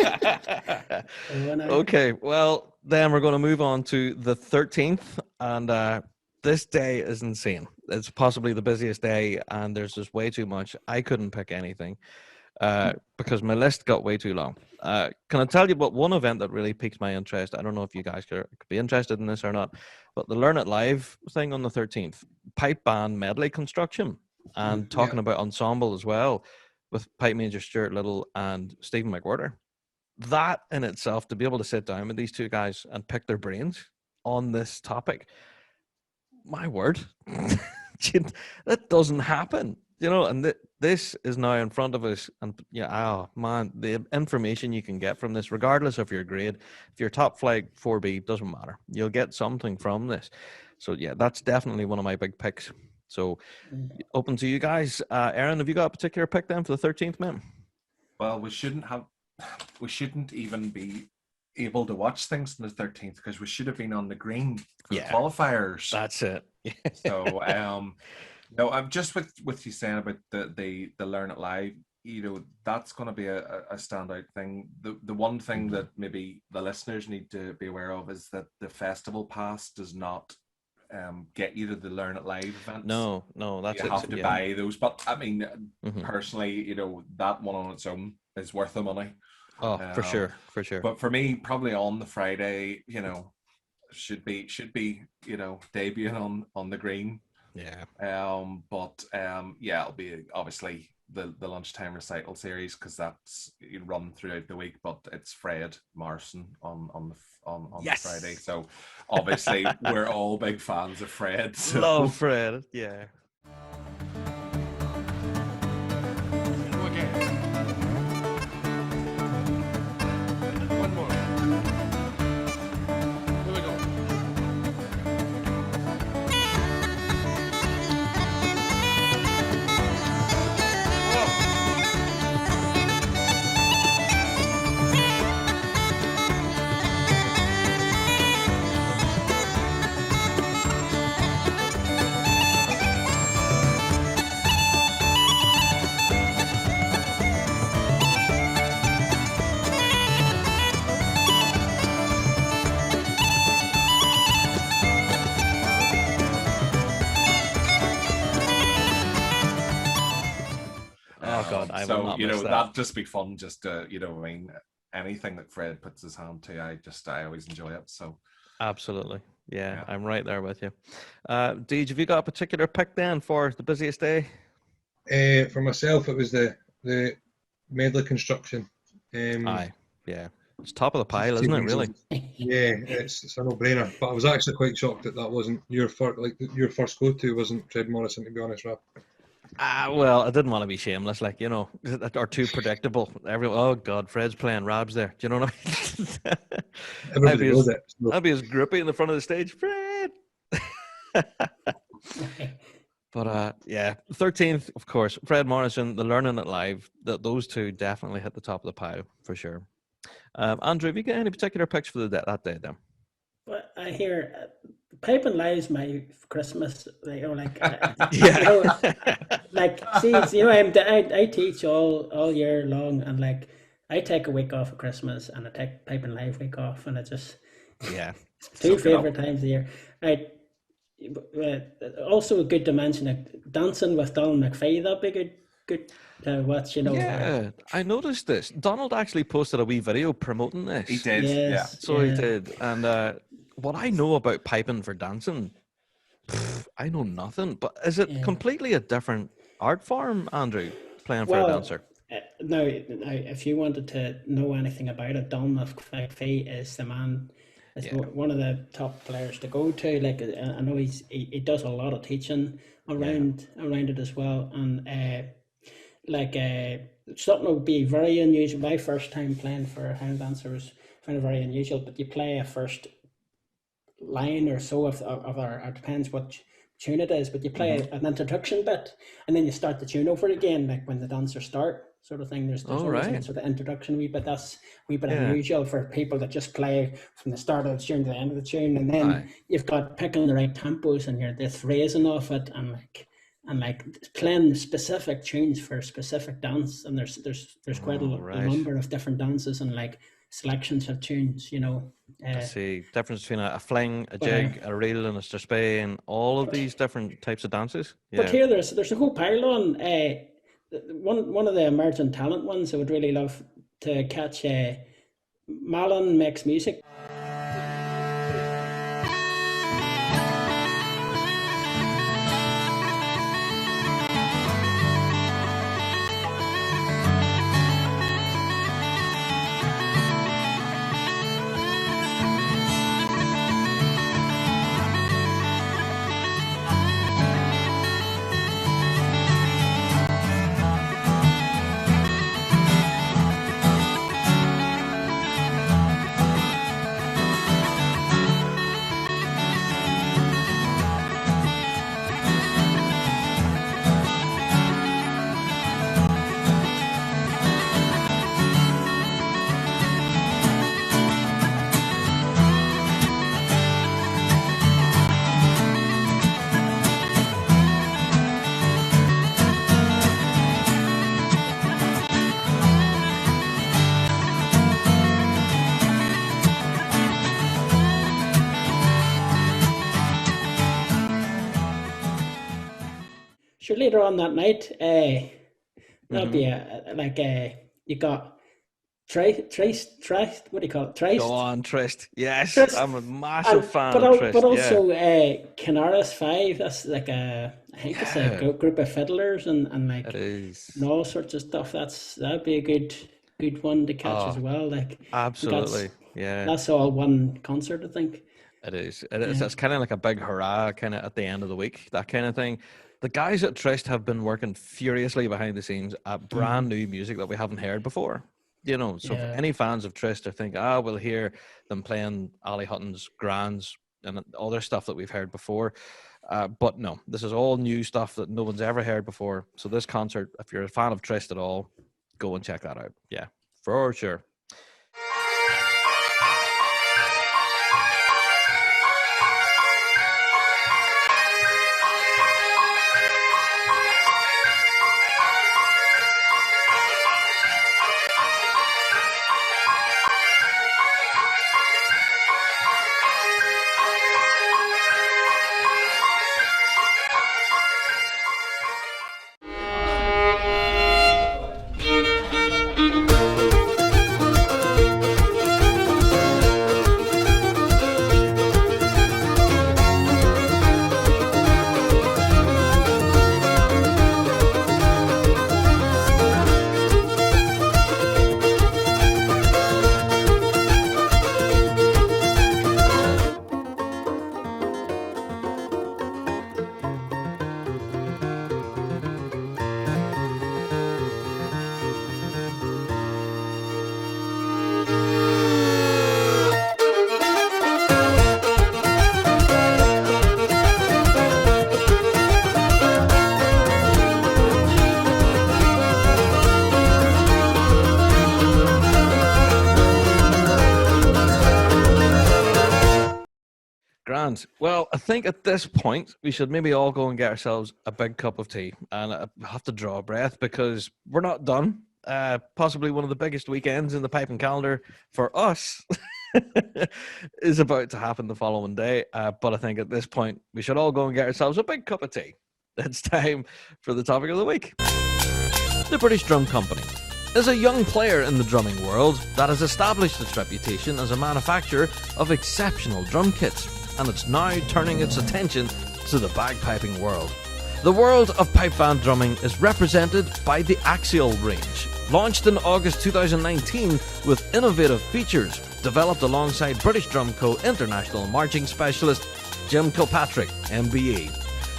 Okay, well, then we're going to move on to the 13th, and this day is insane. It's possibly the busiest day, and there's just way too much. I couldn't pick anything because my list got way too long. Can I tell you about one event that really piqued my interest? I don't know if you guys could be interested in this or not, but the Learn It Live thing on the 13th, pipe band medley construction, and talking about ensemble as well, with Pipe Major Stuart Little and Stephen McWhirter. That in itself, to be able to sit down with these two guys and pick their brains on this topic, my word, that doesn't happen, you know. And this is now in front of us, and the information you can get from this, regardless of your grade, if you're top flight 4B, doesn't matter. You'll get something from this. So yeah, that's definitely one of my big picks. So, open to you guys. Aaron, have you got a particular pick then for the 13th, man? Well, we shouldn't even be able to watch things on the 13th because we should have been on the green for the Yeah. qualifiers. That's it. So no, I'm just with you saying about the Learn It Live. You know, that's going to be a standout thing. The one thing that maybe the listeners need to be aware of is that the festival pass does not get you to the Learn It Live events. No, that's you it. have to buy those. But I mean, Mhm. personally, you know, that one on its own is worth the money. Oh, for sure. But for me, probably on the Friday, you know, should be you know, debuting on the green. Yeah. But yeah, it'll be obviously the lunchtime recital series because that's run throughout the week. But it's Fred Morrison on Yes. the Friday, so obviously we're all big fans of Fred. So. Love Fred. Yeah. Go again. One more. Here we go. Oh God, I will So not you miss know that. that'd just be fun. Just you know, I mean, anything that Fred puts his hand to, I always enjoy it. So Absolutely. Yeah, Yeah. I'm right there with you. Deej, have you got a particular pick then for the busiest day? For myself, it was the medley construction. Aye. Yeah. It's top of the pile, isn't it, really? Yeah, it's a no-brainer. But I was actually quite shocked that wasn't your first. Like your first go-to wasn't Fred Morrison, to be honest, Rob. Well, I didn't want to be shameless, like, you know, or too predictable. Oh God, Fred's playing Rabs there. Do you know what I mean? Everybody knows it. So, I'd be as grippy in the front of the stage, Fred. But yeah, 13th, of course, Fred Morrison, the Learning It Live. Those two definitely hit the top of the pile for sure. Andrew, have you got any particular picks for that day then? Well, I hear Piping Live's my Christmas. You know, like Yeah. you know, like see, you know, I teach all year long, and like I take a week off at Christmas, and I take Piping Live week off, and it just Yeah. two Soak it up. favorite times of the year. Also good to mention dancing with Donald McPhee. That'd be good to watch. You know. Yeah, I noticed this. Donald actually posted a wee video promoting this. he did. Yes. So yeah. he did. And what I know about piping for dancing, I know nothing. But is it Yeah. completely a different art form, Andrew, playing for a dancer? Now, if you wanted to know anything about it, Donald McPhee is the man. Is Yeah. one of the top players to go to. Like I know he does a lot of teaching around it as well, and something that would be very unusual. My first time playing for a Highland dancer was kind of very unusual. But you play a first line or so of our, it depends what tune it is, but you play an introduction bit, and then you start the tune over again, like when the dancers start, sort of thing. There's always right. a sort of introduction wee bit. That's a wee bit Yeah. unusual for people that just play from the start of the tune to the end of the tune, and then you've got picking the right tempos and you're the phrasing of it, and playing specific tunes for specific dance. And there's quite a number of different dances and like selections of tunes, you know. I see difference between a fling, a jig, a reel, and a stirspay, and all of these different types of dances. Yeah. But here there's a whole pile on. One of the emerging talent ones I would really love to catch. Malin Makes Music. sure later on that night, that'll be you got Trist, what do you call it? Trist? Go on, Trist. Yes, Trist. I'm a massive fan but of Trist. But also Canaris 5, that's like I think it's a group of fiddlers and like it is. and all sorts of stuff. That'd be a good one to catch as well. Like absolutely, yeah. That's all one concert, I think. It is. It is. It's kind of like a big hurrah, kind of at the end of the week, that kind of thing. The guys at Trist have been working furiously behind the scenes at brand new music that we haven't heard before. You know, so for any fans of Trist are thinking, we'll hear them playing Ali Hutton's Grands and other stuff that we've heard before. But no, this is all new stuff that no one's ever heard before. So this concert, if you're a fan of Trist at all, go and check that out. Yeah, for sure. Grand. Well, I think at this point we should maybe all go and get ourselves a big cup of tea, and I have to draw a breath because we're not done. Possibly one of the biggest weekends in the piping calendar for us is about to happen the following day. But I think at this point we should all go and get ourselves a big cup of tea. It's time for the topic of the week. The British Drum Company is a young player in the drumming world that has established its reputation as a manufacturer of exceptional drum kits, and it's now turning its attention to the bagpiping world. The world of pipe band drumming is represented by the Axial range, launched in August 2019 with innovative features developed alongside British Drum Co. international marching specialist Jim Kilpatrick, MBE.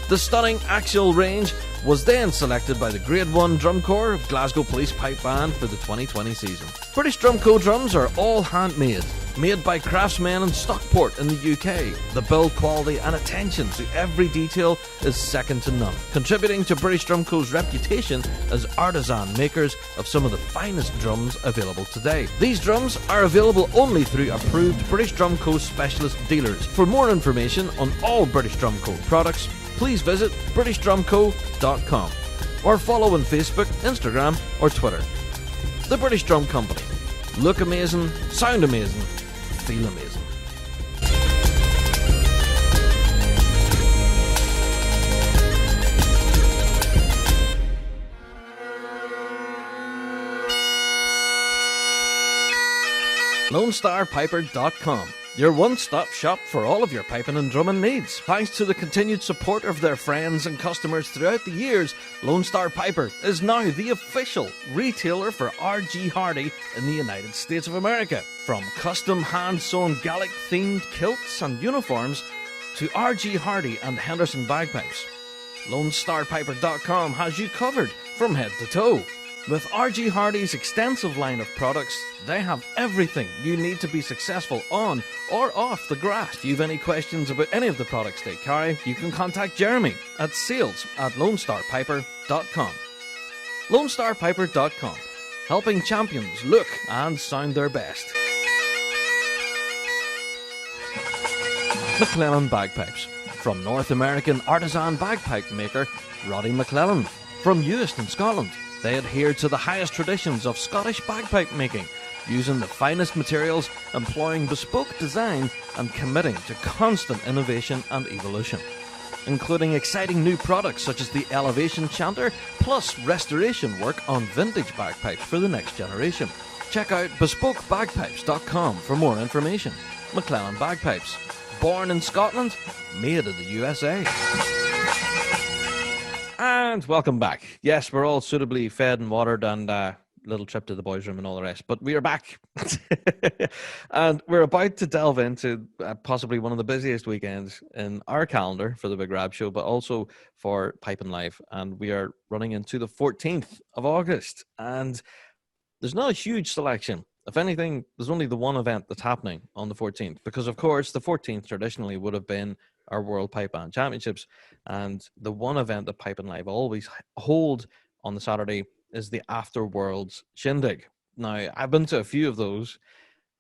The stunning Axial range was then selected by the Grade 1 Drum Corps of Glasgow Police Pipe Band for the 2020 season. British Drum Co. drums are all handmade, made by craftsmen in Stockport in the UK. The build quality and attention to every detail is second to none, contributing to British Drum Co.'s reputation as artisan makers of some of the finest drums available today. These drums are available only through approved British Drum Co. specialist dealers. For more information on all British Drum Co. products, please visit BritishDrumCo.com or follow on Facebook, Instagram or Twitter. The British Drum Company. Look amazing, sound amazing, feel amazing. LoneStarPiper.com, your one-stop shop for all of your piping and drumming needs. Thanks to the continued support of their friends and customers throughout the years, Lone Star Piper is now the official retailer for R.G. Hardy in the United States of America. From custom hand-sewn Gaelic-themed kilts and uniforms to R.G. Hardy and Henderson bagpipes, LoneStarPiper.com has you covered from head to toe. With R.G. Hardy's extensive line of products, they have everything you need to be successful on or off the grass. If you've any questions about any of the products they carry, you can contact Jeremy at sales@LoneStarPiper.com. LoneStarPiper.com, helping champions look and sound their best. McClellan Bagpipes, from North American artisan bagpipe maker Roddy McClellan, from Euston, Scotland. They adhere to the highest traditions of Scottish bagpipe making, using the finest materials, employing bespoke design, and committing to constant innovation and evolution. including exciting new products such as the Elevation Chanter, plus restoration work on vintage bagpipes for the next generation. Check out bespokebagpipes.com for more information. McClellan Bagpipes, born in Scotland, made in the USA. And welcome back. Yes, we're all suitably fed and watered and little trip to the boys' room and all the rest, but we are back. And we're about to delve into possibly one of the busiest weekends in our calendar for the Big Rab Show, but also for Piping Live. And we are running into the 14th of August. And there's not a huge selection. If anything, there's only the one event that's happening on the 14th, because of course the 14th traditionally would have been our World Pipe Band Championships, and the one event that Piping Live always hold on the Saturday is the After Worlds Shindig. Now, I've been to a few of those.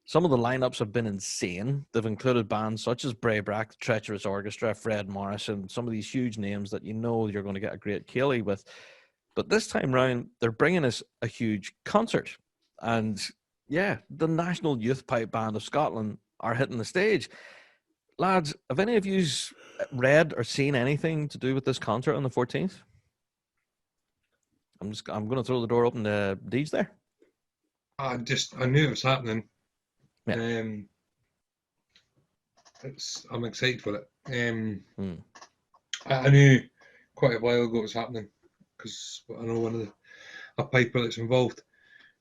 Some of the lineups have been insane. They've included bands such as Bray Brack, Treacherous Orchestra, Fred Morrison, some of these huge names that you know you're going to get a great ceilidh with. But this time round, they're bringing us a huge concert. And yeah, the National Youth Pipe Band of Scotland are hitting the stage. Lads, have any of you read or seen anything to do with this concert on the 14th? I'm going to throw the door open to Deej there. I knew it was happening. Yeah. I'm excited for it. I knew quite a while ago it was happening because I know one of a piper that's involved.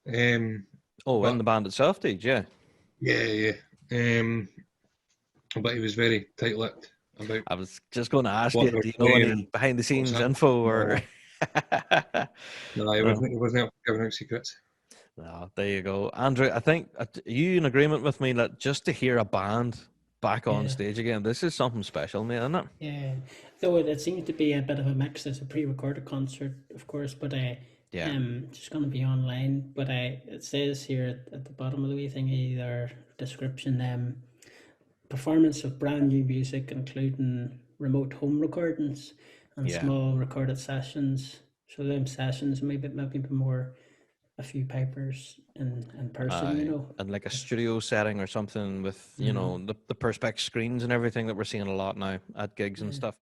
In the band itself, Deej, yeah. Yeah. But he was very tight-lipped about. I was just going to ask you, do you know any behind-the-scenes info or? No, he wasn't giving out secrets. No, there you go, Andrew. I think are you in agreement with me that just to hear a band back on stage again, this is something special, mate, isn't it? Yeah, though it seems to be a bit of a mix. It's a pre-recorded concert, of course, but just going to be online. But it says here at the bottom of the wee thingy, their description, performance of brand new music, including remote home recordings and small recorded sessions. So them sessions maybe more a few pipers in person, and like a studio setting or something with you know the perspex screens and everything that we're seeing a lot now at gigs and stuff.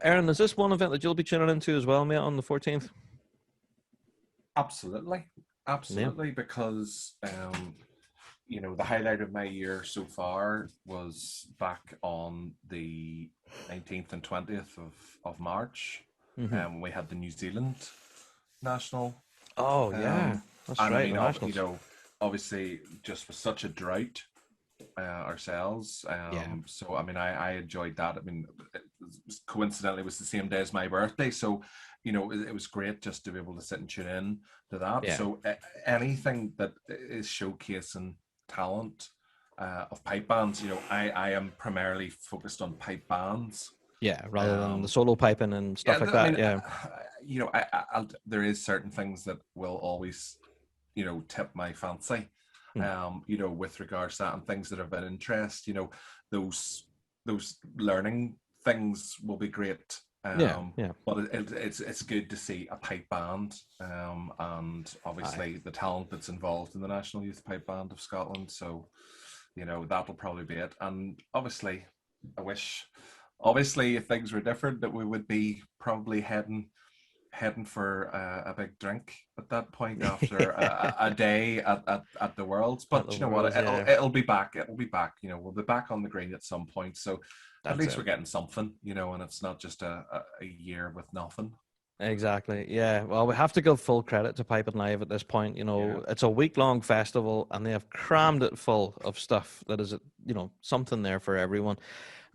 Aaron, is this one event that you'll be tuning into as well, mate, on the 14th? Absolutely, because the highlight of my year so far was back on the 19th and 20th of March. We had the New Zealand National. Oh yeah, that's right. Obviously, just with such a drought ourselves. So I enjoyed that. Coincidentally, it was the same day as my birthday, so it was great just to be able to sit and tune in to that. Yeah. So anything that is showcasing talent of pipe bands, I am primarily focused on pipe bands. Yeah, rather than the solo piping and stuff like that. There is certain things that will always, tip my fancy. With regards to that and things that have been interest, those learning things will be great. But it's good to see a pipe band, and obviously the talent that's involved in the National Youth Pipe Band of Scotland. So, that'll probably be it. And obviously, I wish, if things were different, that we would be probably heading heading for a big drink at that point after a day at the Worlds. But you know what? It'll be back. It'll be back. You know, we'll be back on the green at some point. So at least we're getting something. You know, and it's not just a year with nothing. Exactly. Yeah. Well, we have to give full credit to Pipe and Live at this point. You know, it's a week-long festival, and they have crammed it full of stuff that is, you know, something there for everyone.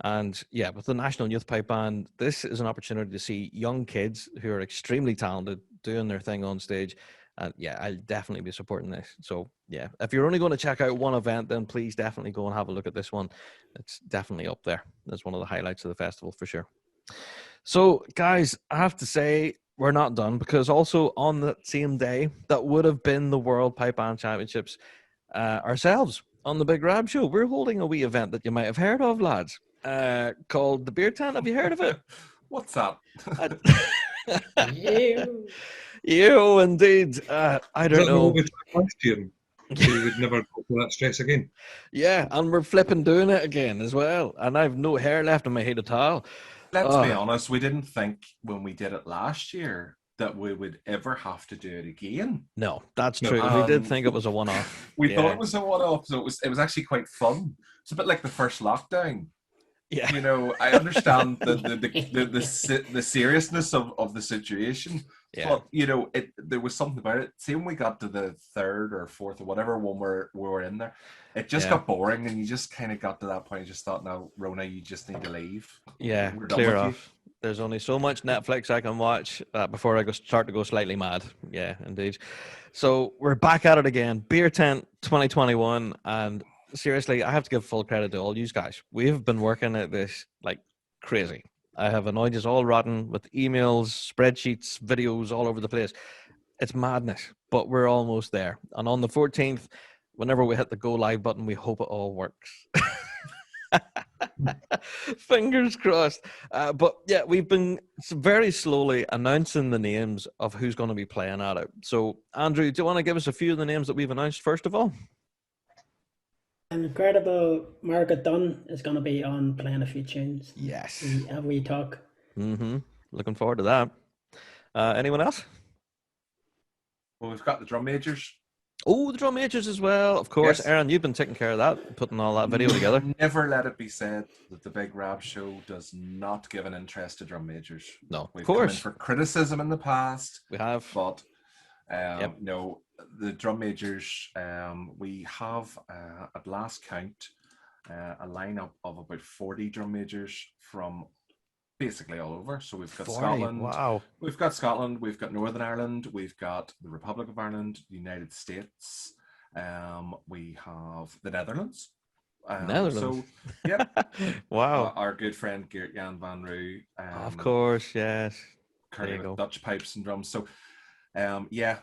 And yeah, with the National Youth Pipe Band, this is an opportunity to see young kids who are extremely talented doing their thing on stage. And yeah, I'll definitely be supporting this. So yeah, if you're only going to check out one event, then please definitely go and have a look at this one. It's definitely up there. That's one of the highlights of the festival for sure. So guys, I have to say we're not done, because also on that same day, that would have been the World Pipe Band Championships, ourselves on the Big Rab Show, we're holding a wee event that you might have heard of, lads, called the Beer Tent. Have you heard of it? What's that? You indeed. I don't know. Last year, we would never go through that stress again. Yeah, and we're flipping doing it again as well. And I've no hair left on my head at all. Let's be honest, we didn't think when we did it last year that we would ever have to do it again. No, that's true. We did think it was a one-off. We thought it was a one-off, so it was actually quite fun. It's a bit like the first lockdown. Yeah, you know, I understand the seriousness of the situation. Yeah. But you know, there was something about it. See, when we got to the third or fourth or whatever one we were in there, it just got boring, and you just kind of got to that point. You just thought, "Now, Rona, you just need to leave." Yeah, clear off. There's only so much Netflix I can watch before I start to go slightly mad. Yeah, indeed. So we're back at it again. Beer Tent 2021, and seriously, I have to give full credit to all you guys. We've been working at this like crazy. I have annoyed us all rotten with emails, spreadsheets, videos all over the place. It's madness, but we're almost there. And on the 14th, whenever we hit the go live button, we hope it all works. Fingers crossed. But yeah, we've been very slowly announcing the names of who's going to be playing at it. So, Andrew, do you want to give us a few of the names that we've announced first of all? Incredible Margaret Dunn is going to be on playing a few tunes. Yes. Have we talk? Mm-hmm. Looking forward to that. Anyone else? Well, we've got the drum majors. Oh, the drum majors as well. Of course. Yes. Aaron, you've been taking care of that, putting all that video together. Never let it be said that the Big Rab Show does not give an interest to drum majors. No, We've of course. Come in for criticism in the past. We have. But no, the drum majors, we have at last count a lineup of about 40 drum majors from basically all over. So we've got 40, Scotland, wow. We've got Scotland, we've got Northern Ireland, we've got the Republic of Ireland, the United States, we have the Netherlands. Netherlands. So, yeah. Wow. Our good friend Geert-Jan van Roo. Of course, yes. Currently with Dutch pipes and drums. So,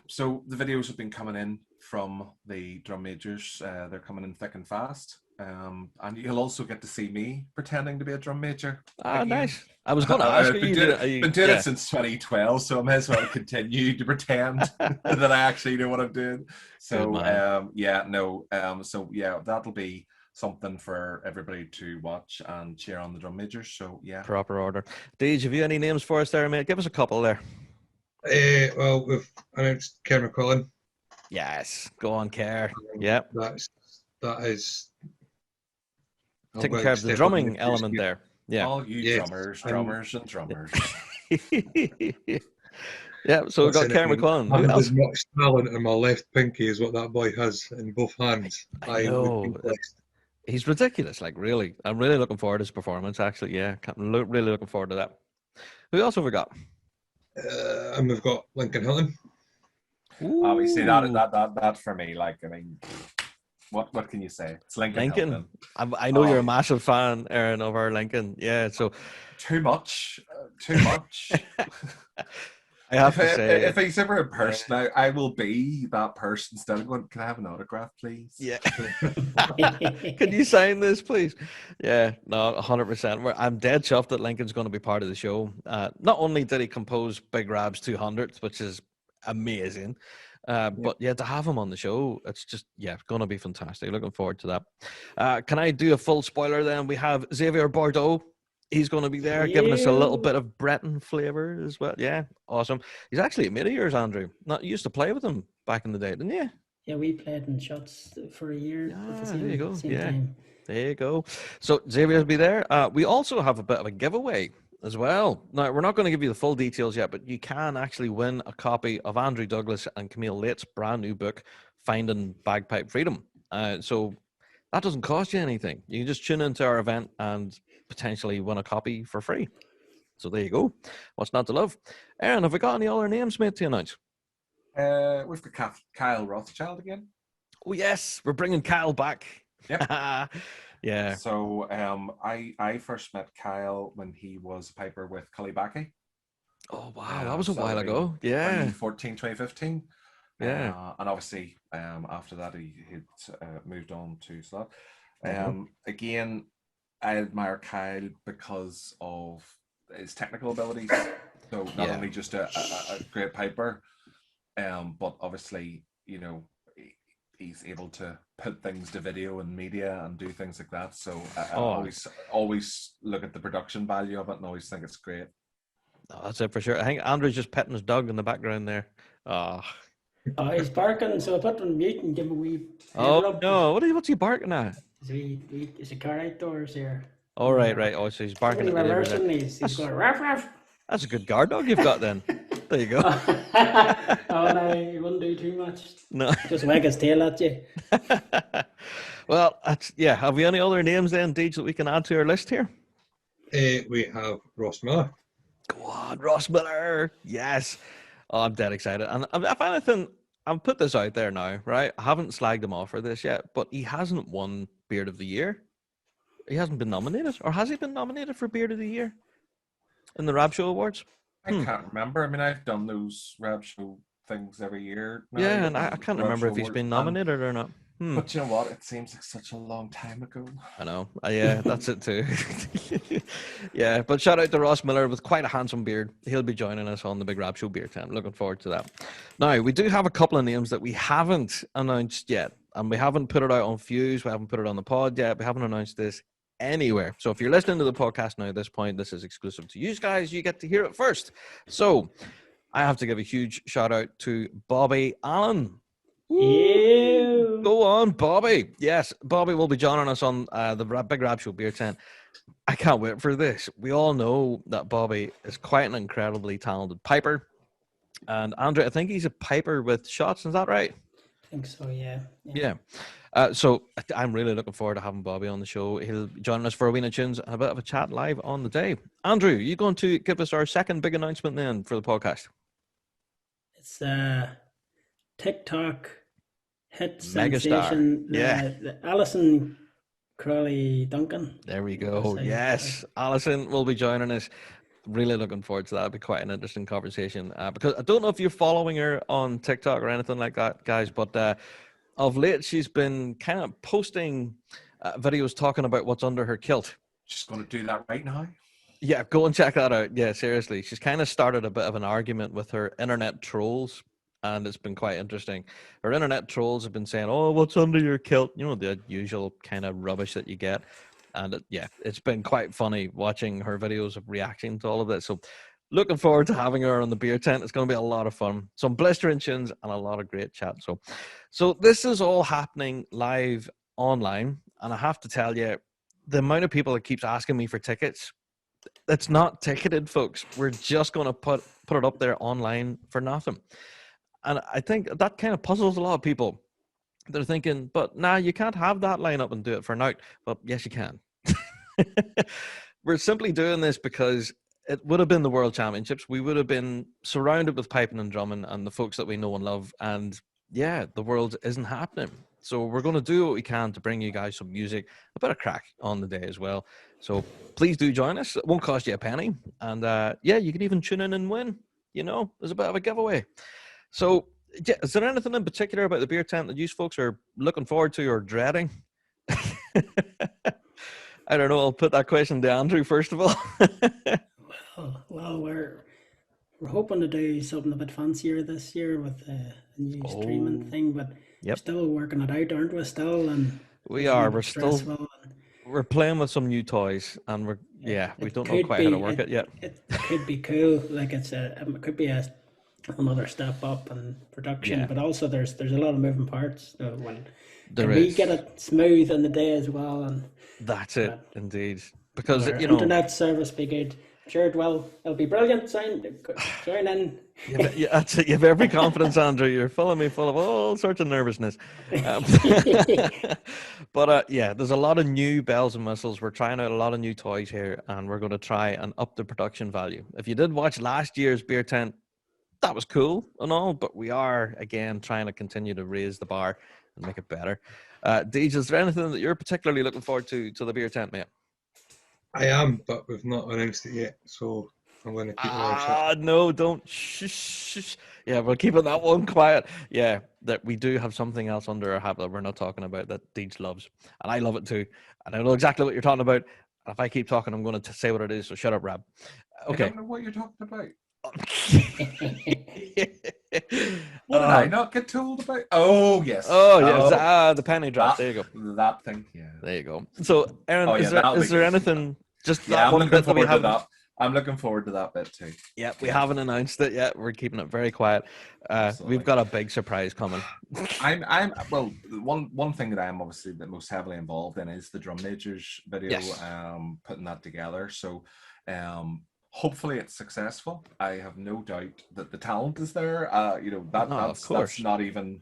so the videos have been coming in from the drum majors. They're coming in thick and fast. And you'll also get to see me pretending to be a drum major. Ah, nice. I was going to ask you. I've been doing it since 2012, so I may as well continue to pretend that I actually know what I'm doing. So, that'll be something for everybody to watch and cheer on the drum majors. So, yeah. Proper order. Deej, have you any names for us there, mate? Give us a couple there. Well, we've announced Kerr McCullin. Yes, go on, Kerr. Yeah. That is taking care of the drumming element there. Yeah. All you drummers and drummers. Yeah, so we've got Kerr McCullin. Who else? As much talent in my left pinky as what that boy has in both hands. I know. He's ridiculous, like really. I'm really looking forward to his performance, actually. Yeah, really looking forward to that. Who else have we got? And we've got Lincoln Hilton. Obviously, that for me, like, I mean, what can you say? It's Lincoln Hilton. I know you're a massive fan, Aaron, of our Lincoln. Yeah, so too much. I have to say, if he's ever in person, I will be that person still going, can I have an autograph, please? Yeah. Can you sign this, please? Yeah, no, 100%. I'm dead chuffed that Lincoln's going to be part of the show. Not only did he compose Big Rab's 200th, which is amazing, but yeah, to have him on the show, it's just, going to be fantastic. Looking forward to that. Can I do a full spoiler then? We have Xavier Bordeaux He's going to be there, giving us a little Ew. bit of Breton flavor as well. Yeah, awesome. He's actually a mate of yours, Andrew. Not you used to play with him back in the day, didn't you? Yeah, we played in shots for a year at the There you go. same Yeah, time. there you go. So Xavier will be there. We also have a bit of a giveaway as well. Now, we're not going to give you the full details yet, but you can actually win a copy of Andrew Douglas and Camille Late's brand new book, Finding Bagpipe Freedom. So that doesn't cost you anything. You can just tune into our event and potentially win a copy for free. So there you go. What's not to love? Aaron, have we got any other names, mate, to announce? We've got Kyle Rothschild again. Oh, yes. We're bringing Kyle back. Yep. Yeah. So I first met Kyle when he was a piper with Cully Oh, wow. That was a while ago. Yeah. 2014, 2015. Yeah. And obviously, after that, he'd moved on to Slot. Mm-hmm. Again, I admire Kyle because of his technical abilities. So not only just a great piper, but obviously, you know, he's able to put things to video and media and do things like that. So I always look at the production value of it and always think it's great. Oh, that's it for sure. I think Andrew's just petting his dog in the background there. Oh, he's barking, so I put him on mute and give him a wee. Oh, no. What's he barking at? Is a car outdoors here? Oh, right. Oh, so he's barking at the neighbour there. He's going ruff ruff. That's a good guard dog you've got then. There you go. Oh no, you wouldn't do too much. No. Just wag his tail at you. Well, have we any other names then, Deej, that we can add to our list here? We have Ross Miller. Go on, Ross Miller. Yes. Oh, I'm dead excited. And if anything, I'll put this out there now, right? I haven't slagged him off for this yet, but he hasn't won Beard of the Year. He hasn't been nominated. Or has he been nominated for Beard of the Year in the Rab Show Awards? I can't remember. I mean, I've done those Rab Show things every year now. Yeah, and I can't remember if he's been nominated or not. But you know what? It seems like such a long time ago. I know. Yeah, that's it too. Yeah, but shout out to Ross Miller with quite a handsome beard. He'll be joining us on the Big Rab Show Beer Time. Looking forward to that. Now, we do have a couple of names that we haven't announced yet, and we haven't put it out on Fuse. We haven't put it on the pod yet. We haven't announced this anywhere. So if you're listening to the podcast now at this point, this is exclusive to you guys. You get to hear it first. So I have to give a huge shout out to Bobby Allen. Ew. Go on, Bobby. Yes, Bobby will be joining us on the Big Rab Show Beer Tent. I can't wait for this. We all know that Bobby is quite an incredibly talented piper. And Andrew, I think he's a piper with shots. Is that right? I think so, yeah. Yeah. So I'm really looking forward to having Bobby on the show. He'll be joining us for a Weena Tunes and a bit of a chat live on the day. Andrew, you going to give us our second big announcement then for the podcast? It's TikTok hit Megastar. sensation. Yeah. Alison Crawley Duncan. There we go. Yes. Alison will be joining us. Really looking forward to that. It'll be quite an interesting conversation. Because I don't know if you're following her on TikTok or anything like that, guys, but of late she's been kind of posting videos talking about what's under her kilt. Just going to do that right now. Yeah, go and check that out. Yeah, seriously. She's kind of started a bit of an argument with her internet trolls, and it's been quite interesting. Her internet trolls have been saying, oh, what's under your kilt? You know, the usual kind of rubbish that you get. And it's been quite funny watching her videos of reacting to all of this. So looking forward to having her on the beer tent. It's going to be a lot of fun. Some blistering tunes and a lot of great chat. So this is all happening live online. And I have to tell you, the amount of people that keeps asking me for tickets, it's not ticketed, folks. We're just going to put it up there online for nothing. And I think that kind of puzzles a lot of people. They're thinking, but nah, you can't have that lineup and do it for now. But yes, you can. We're simply doing this because it would have been the World Championships. We would have been surrounded with piping and drumming and the folks that we know and love. And yeah, the world isn't happening. So we're going to do what we can to bring you guys some music, a bit of crack on the day as well. So please do join us. It won't cost you a penny. And you can even tune in and win. You know, there's a bit of a giveaway. So is there anything in particular about the beer tent that you folks are looking forward to or dreading? I don't know. I'll put that question to Andrew first of all. Well, we're hoping to do something a bit fancier this year with a new streaming thing, but we're still working it out, aren't we? Still, and we are. We're stressful still. We're playing with some new toys, and Yeah, we It don't know could quite how to be. work it yet. It could be cool. Like it could be another step up in production, Yeah. but also there's a lot of moving parts. There Can we is. get it smooth in the day as well? And That's it, But indeed. will Because, our internet service be good? Sure, it will. It'll be brilliant. Join in. that's it. You have every confidence, Andrew. You're filling me full of all sorts of nervousness. Um, but yeah, there's a lot of new bells and whistles. We're trying out a lot of new toys here, and we're going to try and up the production value. If you did watch last year's beer tent, that was cool and all, but we are again trying to continue to raise the bar and make it better. Deej, is there anything that you're particularly looking forward to the beer tent, mate? I am, but we've not announced it yet, so I'm going to keep my mouth shut. No, don't. Shh. Yeah, we're keeping that one quiet. Yeah, that we do have something else under our hat that we're not talking about that Deej loves, and I love it too. And I know exactly what you're talking about. And if I keep talking, I'm going to say what it is. So shut up, Rab. Okay. I don't know what you're talking about. What did I not get told about? Oh, yes. Oh, yes. The penny drop. There you go. That thing, yeah. There you go. So, Aaron, is there anything, just yeah, that I'm one looking bit that we forward to haven't... that. I'm looking forward to that bit too. Yeah, we haven't announced it yet. We're keeping it very quiet. We've got a big surprise coming. Well, one thing that I'm obviously the most heavily involved in is the Drum Majors video, Yes. putting that together. So, hopefully it's successful. I have no doubt that the talent is there. That's not even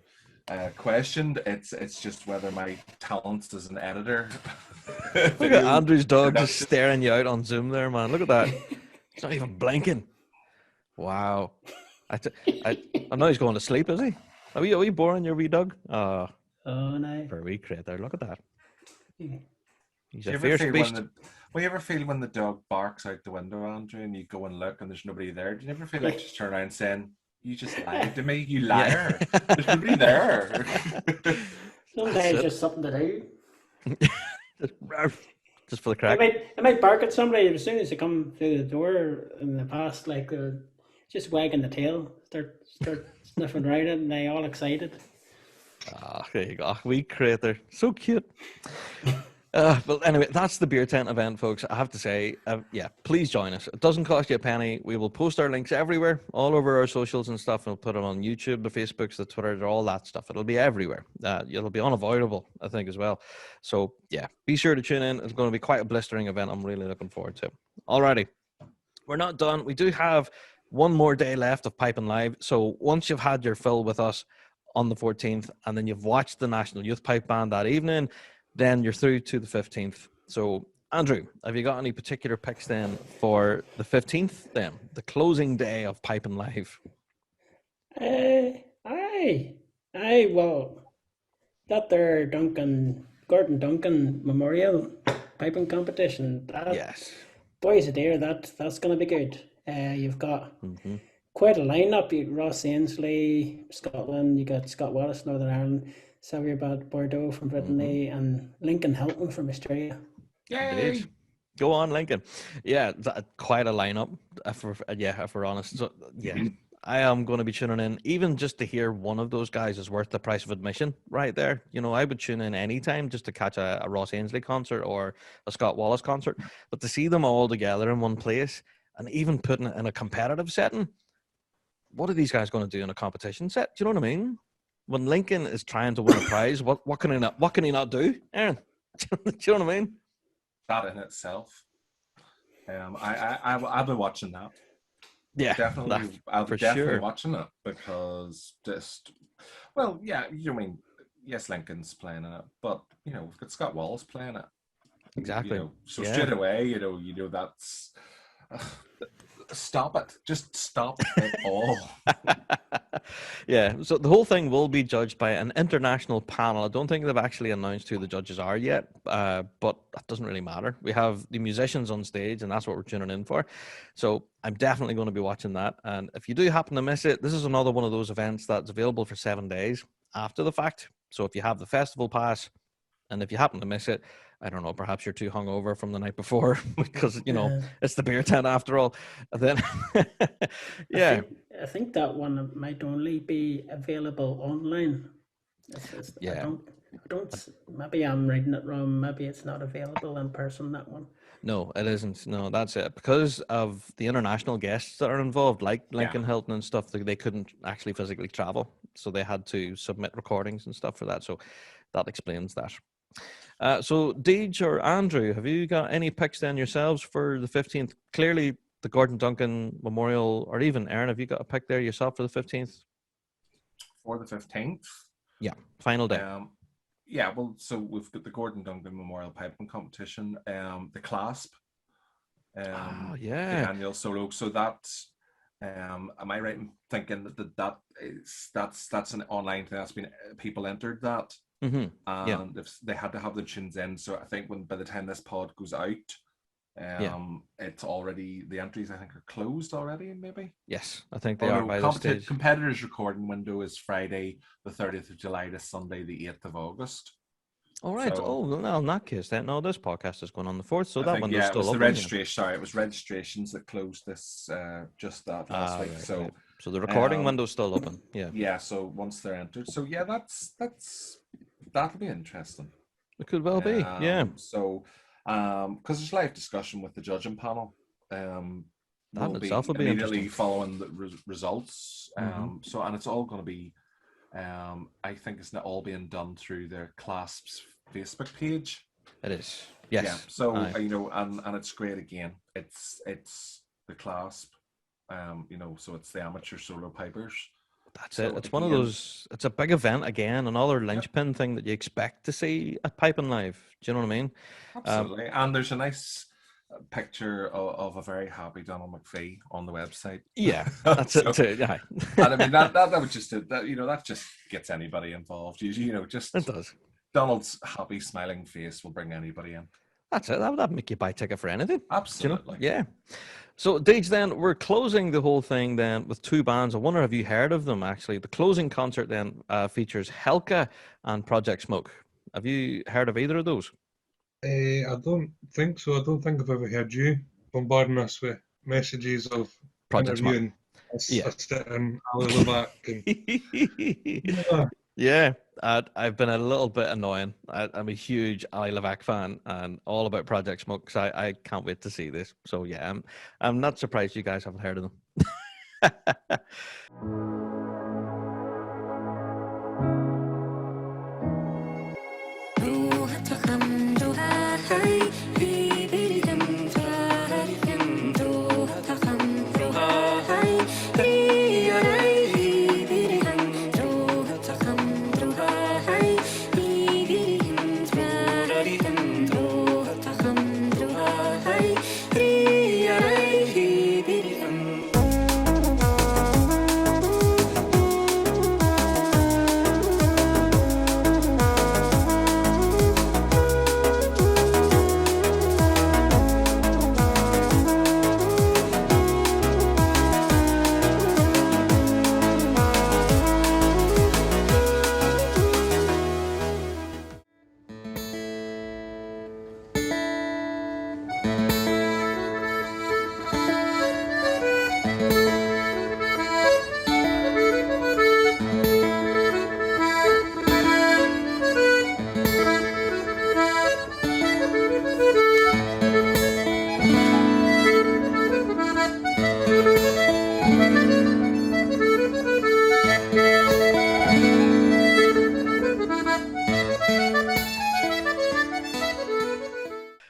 questioned. It's just whether my talents as an editor. Look at Andrew's dog just staring you out on Zoom there, man. Look at that. He's not even blinking. Wow. I know he's going to sleep, is he? Are you boring your wee dog? Oh, no. For a wee creature. Look at that. He's Do a you fierce ever beast. you ever feel when the dog barks out the window, Andrew, and you go and look and there's nobody there? Do you ever feel like just turn around saying, "You just lied to me, you liar. There's nobody there." Sometimes just something to do. Just for the crack. I might bark at somebody as soon as they come through the door in the past, like just wagging the tail, start sniffing around it, and they all excited. There you go. Wee creator. So cute. But anyway, that's the beer tent event, folks. I have to say, yeah, please join us. It doesn't cost you a penny. We will post our links everywhere, all over our socials and stuff. We'll put it on YouTube, the Facebooks, the Twitters, all that stuff. It'll be everywhere. It'll be unavoidable, I think, as well. So, yeah, be sure to tune in. It's going to be quite a blistering event. I'm really looking forward to it. Alrighty. We're not done. We do have one more day left of Piping Live. So once you've had your fill with us on the 14th, and then you've watched the National Youth Pipe Band that evening, then you're through to the 15th. So, Andrew, have you got any particular picks then for the 15th then, the closing day of Piping Live? Well, that there Gordon Duncan Memorial Piping Competition. Yes. Boys, dear, that's going to be good. You've got quite a lineup. You Ross Ainsley, Scotland. You got Scott Wallace, Northern Ireland. Xavier Bordeaux from Brittany, and Lincoln Hilton from Australia. Yay! Go on, Lincoln. Yeah, quite a lineup, if we're honest. So, yeah, I am going to be tuning in. Even just to hear one of those guys is worth the price of admission right there. You know, I would tune in anytime just to catch a Ross Ainsley concert or a Scott Wallace concert. But to see them all together in one place and even putting it in a competitive setting, what are these guys going to do in a competition set? Do you know what I mean? When Lincoln is trying to win a prize, what can he not do, Aaron? Do you know what I mean? That in itself. I'll be watching that. Yeah, definitely. I'll be definitely watching it because yes, Lincoln's playing in it, but we've got Scott Wallace playing it. Exactly. Straight away, that's. Stop it. Just stop it all. Yeah, so the whole thing will be judged by an international panel. I don't think they've actually announced who the judges are yet, but that doesn't really matter. We have the musicians on stage, and that's what we're tuning in for. So I'm definitely going to be watching that. And if you do happen to miss it, this is another one of those events that's available for 7 days after the fact. So if you have the festival pass, and if you happen to miss it, I don't know, perhaps you're too hungover from the night before because, it's the beer tent after all. And then, yeah. I think that one might only be available online. Maybe I'm reading it wrong. Maybe it's not available in person, that one. No, it isn't. No, that's it. Because of the international guests that are involved, like Lincoln Hilton and stuff, they couldn't actually physically travel. So they had to submit recordings and stuff for that. So that explains that. So, Deej or Andrew, have you got any picks then yourselves for the 15th? Clearly, the Gordon Duncan Memorial, or even Aaron, have you got a pick there yourself for the 15th? For the 15th? Yeah, final day. Yeah, well, so we've got the Gordon Duncan Memorial Piping Competition, the Clasp, the annual solo. So that's, am I right in thinking that's an online thing that's been, people entered that, and if they had to have the tunes in. So I think by the time this pod goes out, it's already, the entries I think are closed already, maybe. Yes, I think they are by this stage. Competitors' recording window is Friday the 30th of July to Sunday the 8th of August. All right. So, well, in that case, then this podcast is going on the 4th, so that window's still open. The registration. Sorry, it was registrations that closed this just that last week. Right. So the recording window's still open. Yeah. Yeah. So once they're entered, so yeah, that'll be interesting. It could well be. Yeah. So. Because there's live discussion with the judging panel. That itself will be immediately following the results. So, and it's all going to be, I think it's not all being done through their Clasp's Facebook page. It is. Yes. Yeah. So and it's great again. It's the Clasp. So it's the amateur solo pipers. That's it. It's one of those. It's a big event again, another linchpin thing that you expect to see at Piping Live. Do you know what I mean? Absolutely. And there's a nice picture of a very happy Donald McPhee on the website. Yeah, that's it too. Yeah. And I mean that would just that just gets anybody involved. Just it does. Donald's happy smiling face will bring anybody in. That's it. That would make you buy a ticket for anything. Absolutely. Yeah. So, Deej, then we're closing the whole thing then with two bands. I wonder, have you heard of them actually? The closing concert then features Helka and Project Smoke. Have you heard of either of those? I don't think so. I don't think I've ever heard you bombarding us with messages of Project interviewing us and Ali Levac. And... Yeah, I've been a little bit annoying. I'm a huge Ali Levac fan and all about Project Smoke, so I can't wait to see this. So yeah, I'm not surprised you guys haven't heard of them.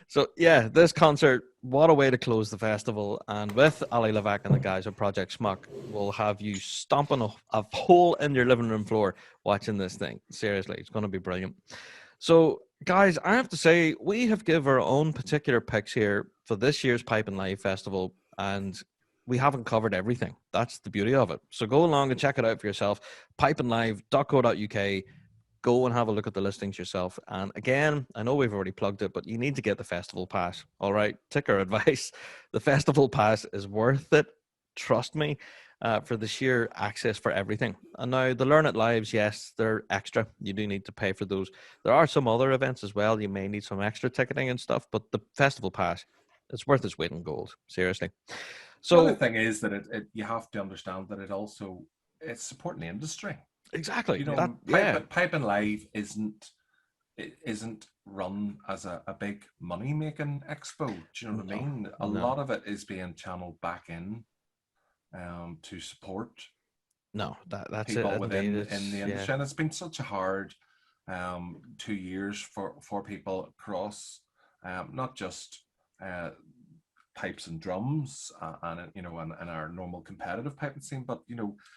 So yeah, this concert, what a way to close the festival. And with Ali Levac and the guys at Project Smoke, we'll have you stomping a hole in your living room floor watching this thing. Seriously, it's going to be brilliant. So guys, I have to say, we have given our own particular picks here for this year's Piping Live Festival, and we haven't covered everything. That's the beauty of it. So go along and check it out for yourself. pipinglive.co.uk. Go and have a look at the listings yourself. And again, I know we've already plugged it, but you need to get the festival pass. All right, take our advice. The festival pass is worth it. Trust me, for the sheer access for everything. And now the Learn It Lives, yes, they're extra. You do need to pay for those. There are some other events as well. You may need some extra ticketing and stuff, but the festival pass, it's worth its weight in gold. Seriously. So the other thing is that you have to understand that it's supporting the industry. Exactly. Piping Live isn't it isn't run as a big money making expo. Do you know what I mean? A no. lot of it is being channeled back in to support No, that's people it. within Indeed. in the industry, and it's been such a hard 2 years for people across not just pipes and drums and and our normal competitive piping scene, but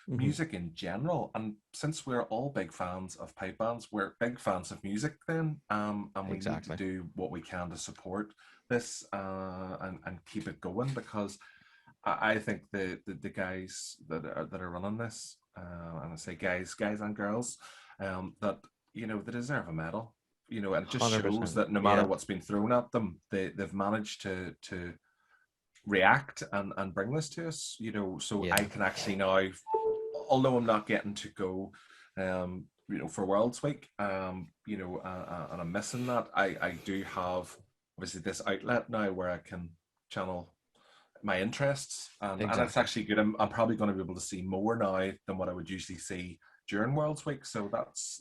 music in general. And since we're all big fans of pipe bands, we're big fans of music then, and we need to do what we can to support this and keep it going, because I think the guys that are running this, and I say guys and girls, that they deserve a medal. And it just 100%. shows that no matter what's been thrown at them, they've managed to react and bring this to us. So I can actually now, although I'm not getting to go, for Worlds Week, and I'm missing that. I do have obviously this outlet now where I can channel my interests, and it's actually good. I'm probably going to be able to see more now than what I would usually see during Worlds Week, so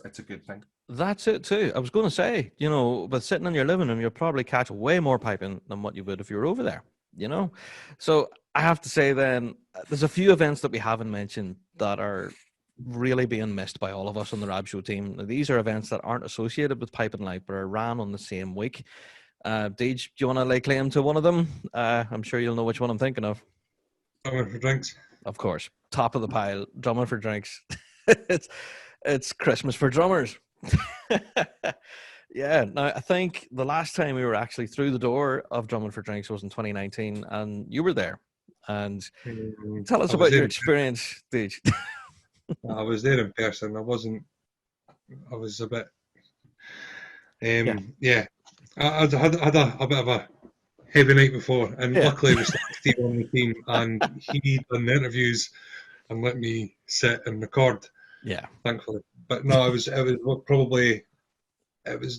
it's a good thing. That's it too. I was going to say, but sitting in your living room, you'll probably catch way more piping than what you would if you were over there. So I have to say then, there's a few events that we haven't mentioned that are really being missed by all of us on the Rab Show team. Now, these are events that aren't associated with Piping Life but are ran on the same week. Deej, do you want to lay claim to one of them? I'm sure you'll know which one I'm thinking of. Drumming for Drinks. Of course, top of the pile, Drumming for Drinks. it's Christmas for drummers. Yeah, now I think the last time we were actually through the door of Drumming for Drinks was in 2019, and you were there. And tell us about your experience, Deej. I was there in person. I was a bit. I had a bit of a heavy night before, and luckily it was Steve on the team, and he done the interviews and let me sit and record. Yeah, thankfully. But no, it was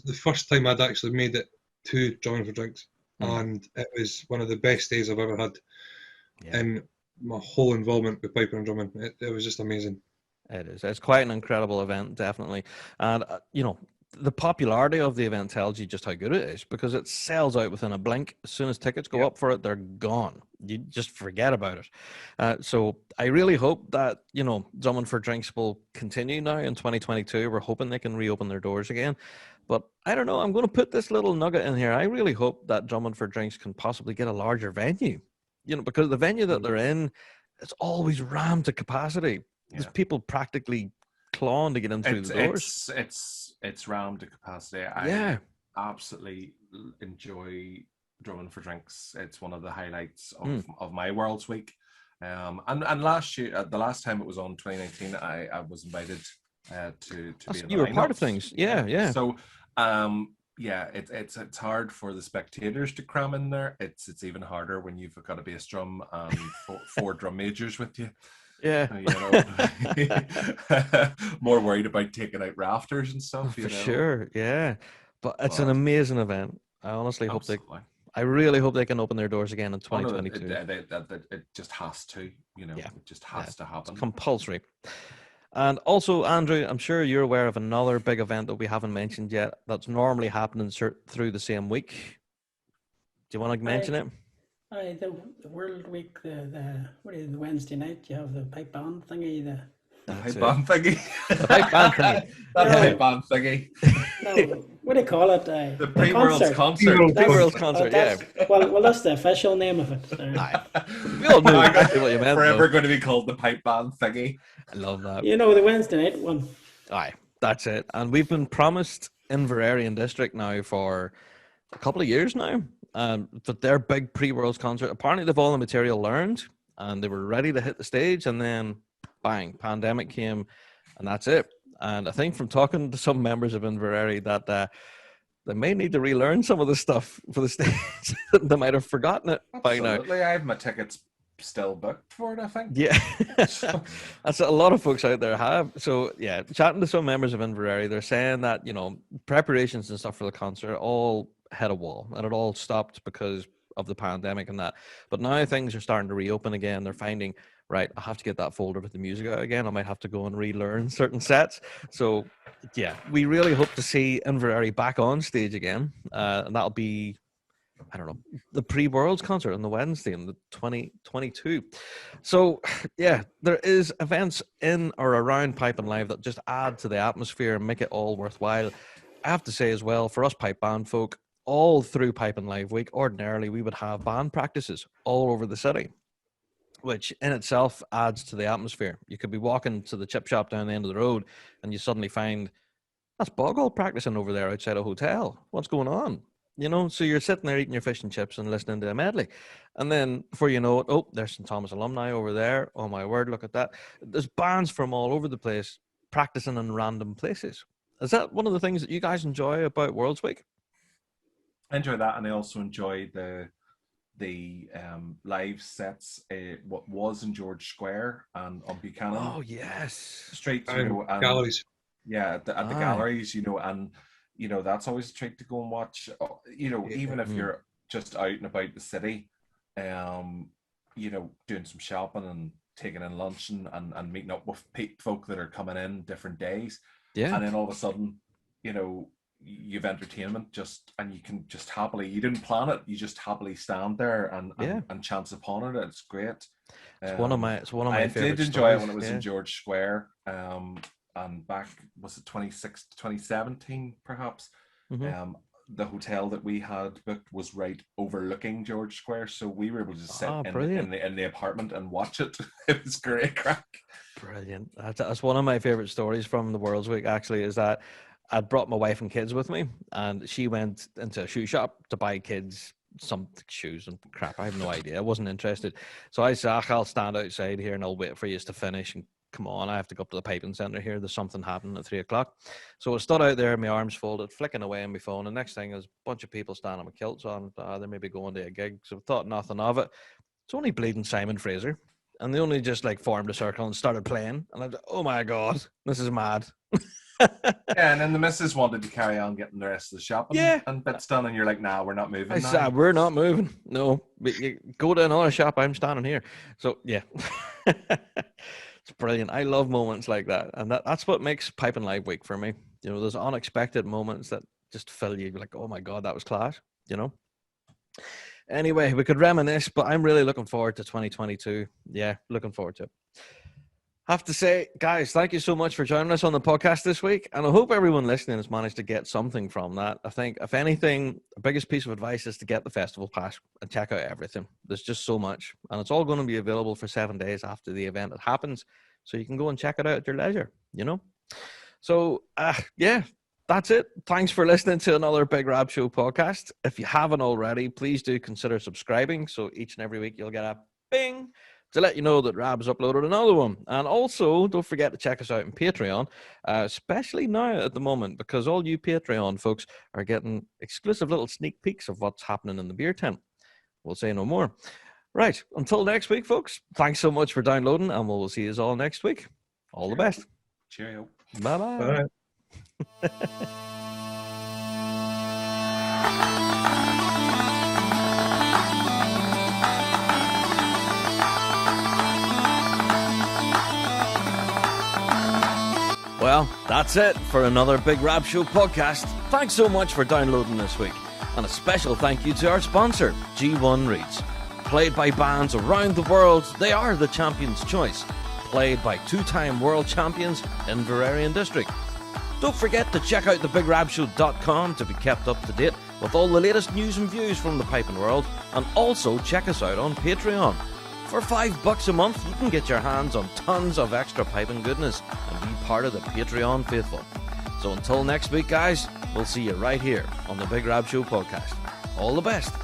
the first time I'd actually made it to Drumming for Drinks, and it was one of the best days I've ever had in my whole involvement with piping and drumming. It was just amazing. It is. It's quite an incredible event, definitely. And, the popularity of the event tells you just how good it is, because it sells out within a blink. As soon as tickets go up for it, they're gone. You just forget about it. So I really hope that, Drumming for Drinks will continue now in 2022. We're hoping they can reopen their doors again. But I don't know. I'm going to put this little nugget in here. I really hope that Drumming for Drinks can possibly get a larger venue, because the venue that they're in, it's always rammed to capacity. There's people practically clawing to get in through the doors. It's rammed to capacity. I absolutely enjoy Drumming for Drinks. It's one of the highlights of my Worlds Week. And last year, the last time it was on 2019, I was invited to be in the you were part of lineups. things. Yeah. So it's hard for the spectators to cram in there. It's even harder when you've got a bass drum and four drum majors with you. Yeah. More worried about taking out rafters and stuff. For sure, yeah. But it's an amazing event. I honestly hope I really hope they can open their doors again in 2022. It just has to, it just has to happen. It's compulsory. And also, Andrew, I'm sure you're aware of another big event that we haven't mentioned yet that's normally happening through the same week. Do you want to mention it? The World Week, the Wednesday night, you have the pipe band thingy. The pipe band thingy. The pipe band thingy. The pipe band thingy. No, what do you call it? The pre-Worlds concert. Pre-Worlds concert, yeah. Well, that's the official name of it. We all knew exactly what you meant. Forever going to be called the pipe band thingy. I love that. The Wednesday night one. Aye, that's it. And we've been promised Inverary District now for a couple of years now. But their big pre-Worlds concert, apparently they've all the material learned and they were ready to hit the stage, and then bang, pandemic came, and that's it. And I think from talking to some members of Inverary that they may need to relearn some of the stuff for the stage. They might have forgotten it by now. Absolutely, I have my tickets still booked for it, I think. Yeah, that's a lot of folks out there have. So yeah, chatting to some members of Inverary, they're saying that preparations and stuff for the concert all hit a wall, and it all stopped because of the pandemic and that. But now things are starting to reopen again. They're finding, right, I have to get that folder with the music out again. I might have to go and relearn certain sets. So, yeah, we really hope to see Inverary back on stage again. And that'll be, I don't know, the pre-Worlds concert on the Wednesday in the 2022. So, yeah, there is events in or around Pipe and Live that just add to the atmosphere and make it all worthwhile. I have to say as well, for us pipe band folk, all through Pipe and Live Week, ordinarily we would have band practices all over the city, which in itself adds to the atmosphere. You could be walking to the chip shop down the end of the road and you suddenly find, that's Boggle practicing over there outside a hotel. What's going on? You know, so you're sitting there eating your fish and chips and listening to a medley. And then before you know it, oh, there's St. Thomas alumni over there. Oh my word, look at that. There's bands from all over the place practicing in random places. Is that one of the things that you guys enjoy about Worlds Week? I enjoy that, and I also enjoy the live sets. What was in George Square and on Buchanan. Oh yes, Street, you know, and galleries. Yeah, at the galleries, you know, and you know that's always a treat to go and watch. You know, even if you're just out and about the city, you know, doing some shopping and taking in lunch and meeting up with folk that are coming in different days. Yeah, and then all of a sudden, you know, you've entertainment and you can just happily, you didn't plan it, you just happily stand there and chance upon it. It's great. It's one of my favorite I did enjoy stories. It when it was in George Square, and back, was it 2017 perhaps? The hotel that we had booked was right overlooking George Square, so we were able to sit in the apartment and watch it. It was great crack. Brilliant. That's one of my favorite stories from the Worlds Week, actually, is that I'd brought my wife and kids with me, and she went into a shoe shop to buy kids some shoes and crap. I have no idea. I wasn't interested. So I said, I'll stand outside here and I'll wait for you to finish. And come on, I have to go up to the piping centre here. There's something happening at 3 o'clock. So I stood out there, my arms folded, flicking away on my phone. And next thing is a bunch of people standing with kilts on. They may be going to a gig. So I thought nothing of it. It's only bleeding Simon Fraser. And they only just like formed a circle and started playing. And I was like, oh my God, this is mad. Yeah, and then the missus wanted to carry on getting the rest of the shopping and bits done, and you're like, nah, we're not moving. I said, we're not moving. No, but you go to another shop, I'm standing here. So yeah. It's brilliant. I love moments like that. And that's what makes Pipe and Live Week for me. You know, there's unexpected moments that just fill you like, oh my God, that was class, you know? Anyway, we could reminisce, but I'm really looking forward to 2022. Yeah, looking forward to it. Have to say, guys, thank you so much for joining us on the podcast this week. And I hope everyone listening has managed to get something from that. I think, if anything, the biggest piece of advice is to get the festival pass and check out everything. There's just so much. And it's all going to be available for 7 days after the event happens. So you can go and check it out at your leisure, you know? So, yeah, that's it. Thanks for listening to another Big Rab Show podcast. If you haven't already, please do consider subscribing. So each and every week you'll get a bing to let you know that Rab's uploaded another one. And also, don't forget to check us out on Patreon, especially now at the moment, because all you Patreon folks are getting exclusive little sneak peeks of what's happening in the beer tent. We'll say no more. Right, until next week, folks, thanks so much for downloading, and we'll see you all next week. All the best. Cheerio. Bye-bye. Bye. Well, that's it for another Big Rab Show podcast. Thanks so much for downloading this week. And a special thank you to our sponsor, G1 Reeds. Played by bands around the world, they are the champion's choice. Played by two-time world champions in Inverary District. Don't forget to check out thebigrabshow.com to be kept up to date with all the latest news and views from the piping world. And also check us out on Patreon. For $5 a month, you can get your hands on tons of extra piping goodness and be part of the Patreon faithful. So until next week, guys, we'll see you right here on the Big Rab Show podcast. All the best.